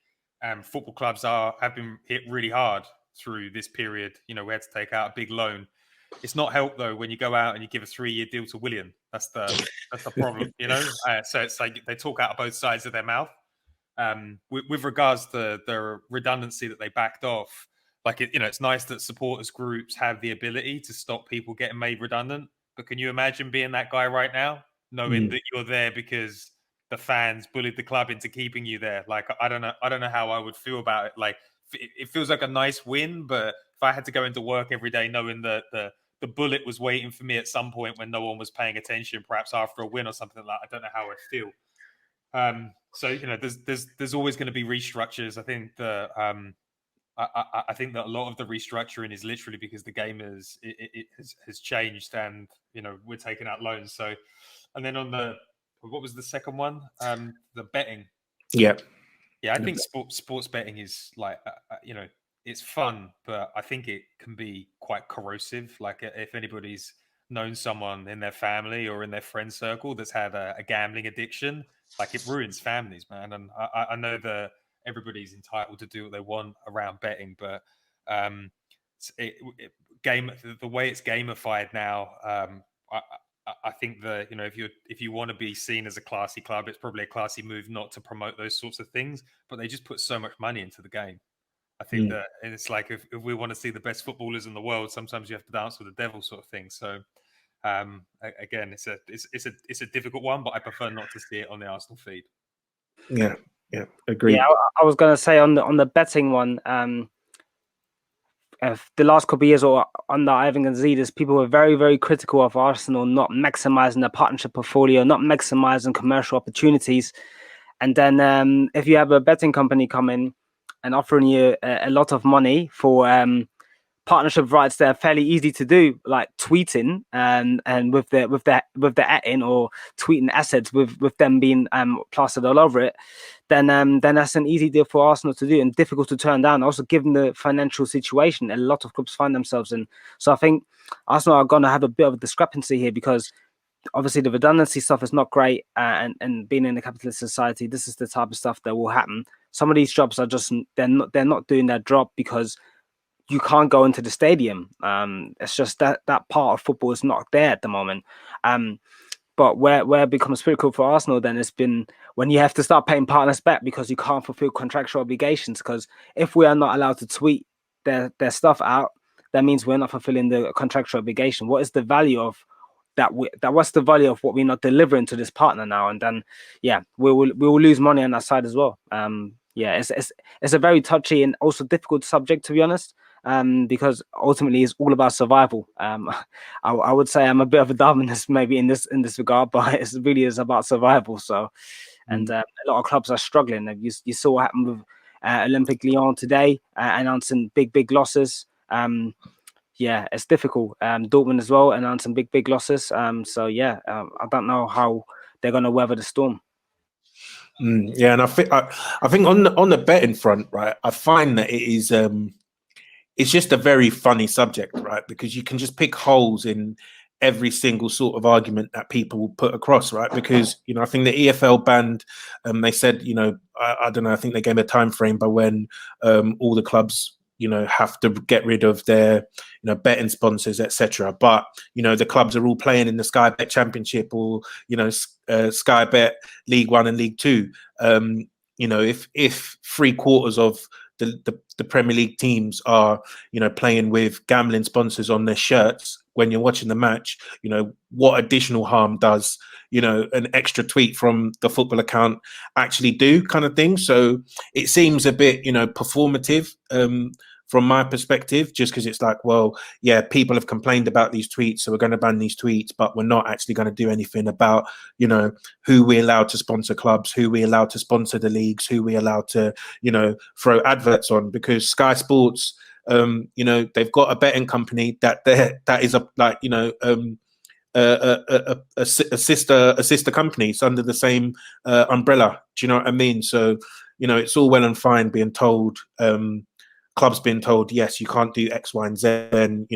football clubs have been hit really hard through this period. We had to take out a big loan. It's not helped though when you go out and you give a 3-year deal to Willian. That's the problem, So it's like they talk out of both sides of their mouth. With regards to the redundancy that they backed off, like it's nice that supporters groups have the ability to stop people getting made redundant. But can you imagine being that guy right now, knowing that you're there because the fans bullied the club into keeping you there? Like I don't know how I would feel about it. Like it feels like a nice win, but if I had to go into work every day knowing that the bullet was waiting for me at some point when no one was paying attention, perhaps after a win or something like that, I don't know how I'd feel. So there's always going to be restructures. I think I think that a lot of the restructuring is literally because the game has changed, and we're taking out loans. So, and then on what was the second one? The betting. Yeah. I think sports betting is like it's fun, but I think it can be quite corrosive. Like if anybody's known someone in their family or in their friend circle that's had a gambling addiction, like it ruins families, man. And I know that everybody's entitled to do what they want around betting, but the way it's gamified now, I think that if you want to be seen as a classy club, it's probably a classy move not to promote those sorts of things. But they just put so much money into the game. I think that it's like if we want to see the best footballers in the world, sometimes you have to dance with the devil, sort of thing. So again, it's a difficult one, but I prefer not to see it on the Arsenal feed. Yeah, agreed. Yeah, I was gonna say on the betting one, the last couple of years or under Ivan Gazidis, people were very, very critical of Arsenal not maximizing their partnership portfolio, not maximizing commercial opportunities. And then if you have a betting company come in and offering you a lot of money for partnership rights that are fairly easy to do, like tweeting and with the at-in or tweeting assets with them being plastered all over it, then that's an easy deal for Arsenal to do and difficult to turn down. Also, given the financial situation a lot of clubs find themselves in, so I think Arsenal are going to have a bit of a discrepancy here because obviously the redundancy stuff is not great, and being in a capitalist society, this is the type of stuff that will happen. Some of these jobs are just they're not doing their job because you can't go into the stadium. It's just that part of football is not there at the moment. But where it becomes critical for Arsenal then has been when you have to start paying partners back because you can't fulfill contractual obligations. Because if we are not allowed to tweet their stuff out, that means we're not fulfilling the contractual obligation. What is the value of that? What's the value of what we're not delivering to this partner now? And then we will lose money on that side as well. It's a very touchy and also difficult subject, to be honest. Because ultimately it's all about survival. I would say I'm a bit of a Darwinist maybe in this regard, but it really is about survival. So, and a lot of clubs are struggling. You saw what happened with Olympique Lyon today, announcing big losses. It's difficult. Dortmund as well announcing big losses. I don't know how they're going to weather the storm. And I think on the betting front, right, I find that it is. It's just a very funny subject, right? Because you can just pick holes in every single sort of argument that people will put across, right? Because, I think the EFL banned, they said, I don't know, I think they gave a time frame by when all the clubs, have to get rid of their, betting sponsors, etc. But, the clubs are all playing in the Sky Bet Championship or, Sky Bet League One and League Two. If 3/4 of the Premier League teams are, playing with gambling sponsors on their shirts when you're watching the match, what additional harm does, an extra tweet from the football account actually do, kind of thing. So it seems a bit, performative from my perspective, just because it's like, well, yeah, people have complained about these tweets, so we're going to ban these tweets, but we're not actually going to do anything about, who we allowed to sponsor clubs, who we allowed to sponsor the leagues, who we allowed to, throw adverts on, because Sky Sports, they've got a betting company that is a sister company. It's under the same umbrella. Do you know what I mean? So, it's all well and fine being told, clubs being told, yes, you can't do X, Y, and Z. And,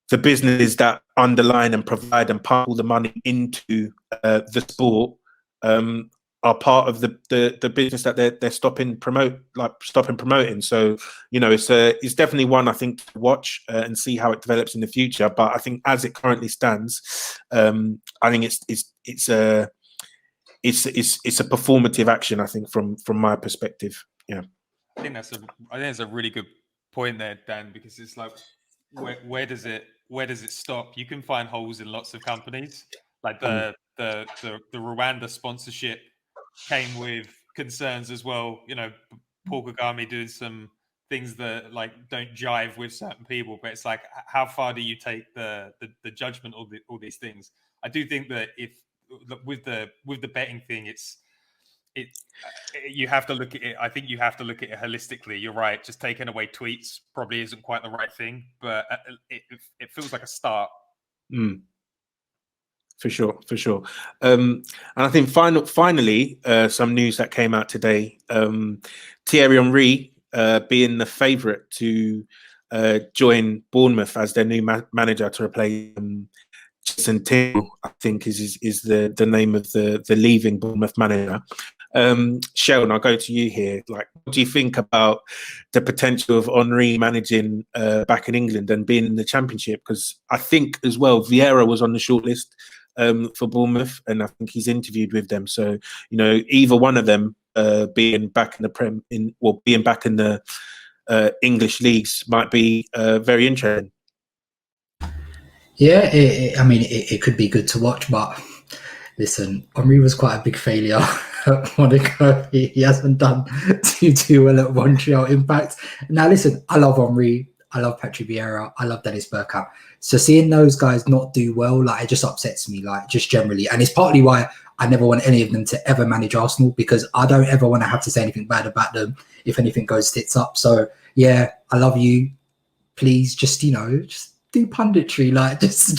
the businesses that underline and provide and pump all the money into the sport are part of the business that they're stopping promoting. So, it's definitely one I think to watch and see how it develops in the future. But I think as it currently stands, I think it's a performative action, I think, from my perspective. Yeah. I think that's a really good point there, Dan, because it's like, where does it stop? You can find holes in lots of companies. Like the Rwanda sponsorship came with concerns as well. Paul Kagame doing some things that like don't jive with certain people, but it's like, how far do you take the judgment of all these things? I do think that with the betting thing, you have to look at it. I think you have to look at it holistically. You're right. Just taking away tweets probably isn't quite the right thing, but it feels like a start. For sure. And I think finally, some news that came out today. Thierry Henry being the favourite to join Bournemouth as their new manager to replace Jason Tingle, I think is the name of the leaving Bournemouth manager. Sheldon, I'll go to you here. Like, what do you think about the potential of Henry managing back in England and being in the Championship? Because I think as well, Vieira was on the shortlist for Bournemouth, and I think he's interviewed with them. So, either one of them being back in the being back in the English leagues might be very interesting. Yeah, it could be good to watch, but listen, Henry was quite a big failure at Monaco. He hasn't done too well at Montreal Impact. Now, listen, I love Henry. I love Patrick Vieira. I love Dennis Bergkamp. So seeing those guys not do well, like, it just upsets me, like, just generally. And it's partly why I never want any of them to ever manage Arsenal, because I don't ever want to have to say anything bad about them if anything goes tits up. So, yeah, I love you. Please, just do punditry, like just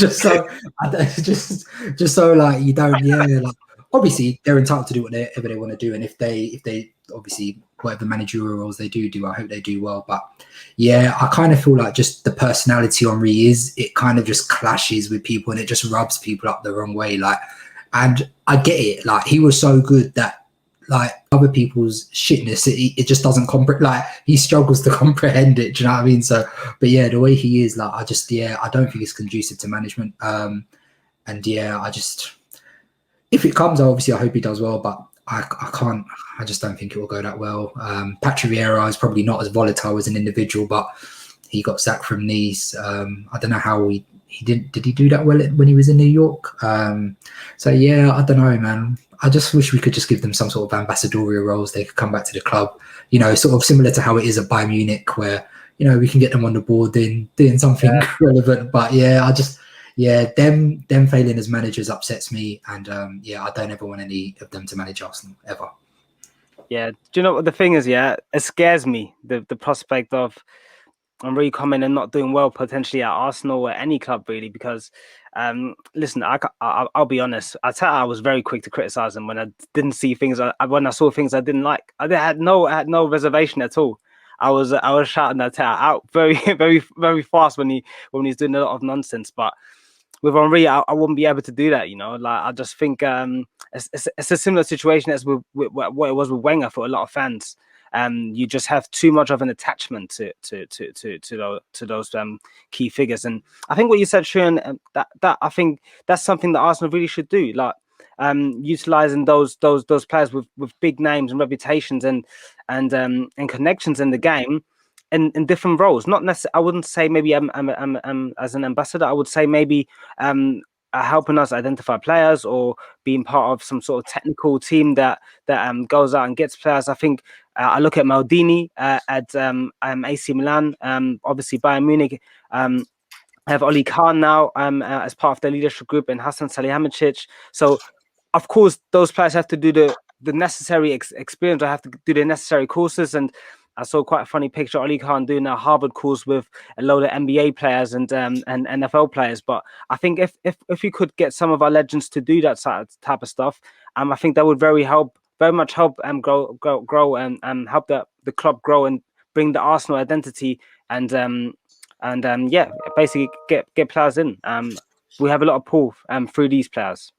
so like you don't, like obviously they're entitled to do whatever they want to do, and if they obviously whatever managerial roles they do, I hope they do well. But yeah, I kind of feel like just the personality Henry it kind of just clashes with people, and it just rubs people up the wrong way. Like, and I get it. Like, he was so good that like other people's shitness, it just doesn't like he struggles to comprehend it. Do you know what I mean? So, but yeah, the way he is, like, I don't think it's conducive to management. And yeah, if it comes, obviously I hope he does well, but I just don't think it will go that well. Patrick Vieira is probably not as volatile as an individual, but he got sacked from Nice. I don't know how did he do that well when he was in New York? So yeah, I don't know, man. I just wish we could just give them some sort of ambassadorial roles. They could come back to the club, sort of similar to how it is at Bayern Munich, where, we can get them on the board doing something relevant. But yeah, them failing as managers upsets me. And I don't ever want any of them to manage Arsenal ever. Yeah. Do you know what the thing is? Yeah, it scares me, the prospect of Henry coming and not doing well potentially at Arsenal or any club, really, because listen, I'll be honest. I was very quick to criticize him when I didn't see things. When I saw things I didn't like, I had no reservation at all. I was shouting that out very, very, very fast when he's doing a lot of nonsense. But with Henry, I wouldn't be able to do that. Like, I just think it's a similar situation as with what it was with Wenger for a lot of fans. You just have too much of an attachment to those key figures, and I think what you said, Sean, that I think that's something that Arsenal really should do, like utilizing those players with big names and reputations and connections in the game in different roles. Not necessarily, I wouldn't say maybe as an ambassador. I would say maybe helping us identify players or being part of some sort of technical team that goes out and gets players. I think I look at Maldini at AC Milan, obviously Bayern Munich. Have Oli Khan now as part of the leadership group, and Hassan Salihamidzic. So, of course, those players have to do the necessary experience. I have to do the necessary courses. And I saw quite a funny picture of Oli Khan doing a Harvard course with a load of NBA players and NFL players. But I think if we could get some of our legends to do that type of stuff, I think that would very much help grow and help the club grow and bring the Arsenal identity and basically get players in. We have a lot of pull through these players.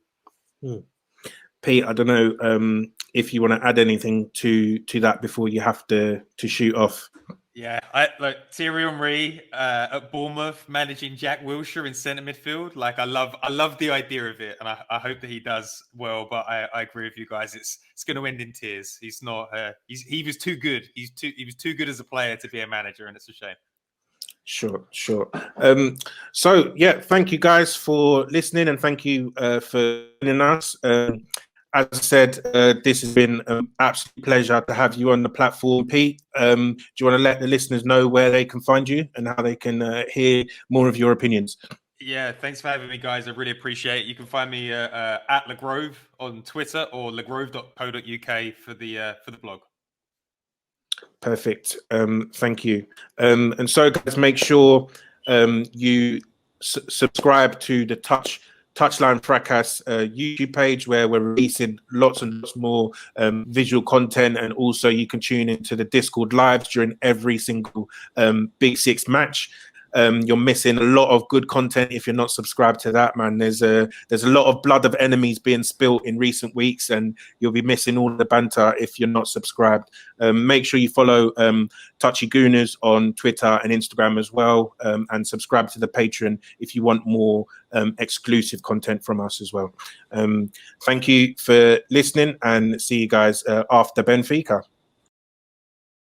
Pete, I don't know if you want to add anything to that before you have to shoot off. Yeah, like Thierry Henry at Bournemouth managing Jack Wilshere in centre midfield. Like, I love the idea of it, and I hope that he does well. But I agree with you guys. It's going to end in tears. He's not. He was too good. He was too good as a player to be a manager, and it's a shame. Sure. So yeah, thank you guys for listening, and thank you for joining us. As I said, this has been an absolute pleasure to have you on the platform, Pete. Do you want to let the listeners know where they can find you and how they can hear more of your opinions? Yeah, thanks for having me, guys. I really appreciate it. You can find me at Legrove on Twitter or legrove.co.uk for the blog. Perfect. Thank you. And so, guys, make sure you subscribe to the Touchline Fracas YouTube page, where we're releasing lots and lots more visual content, and also you can tune into the Discord lives during every single Big Six match. You're missing a lot of good content if you're not subscribed to that, man. There's a lot of blood of enemies being spilt in recent weeks, and you'll be missing all the banter if you're not subscribed. Make sure you follow Touchy Gooners on Twitter and Instagram as well, and subscribe to the Patreon if you want more exclusive content from us as well. Thank you for listening, and see you guys after Benfica.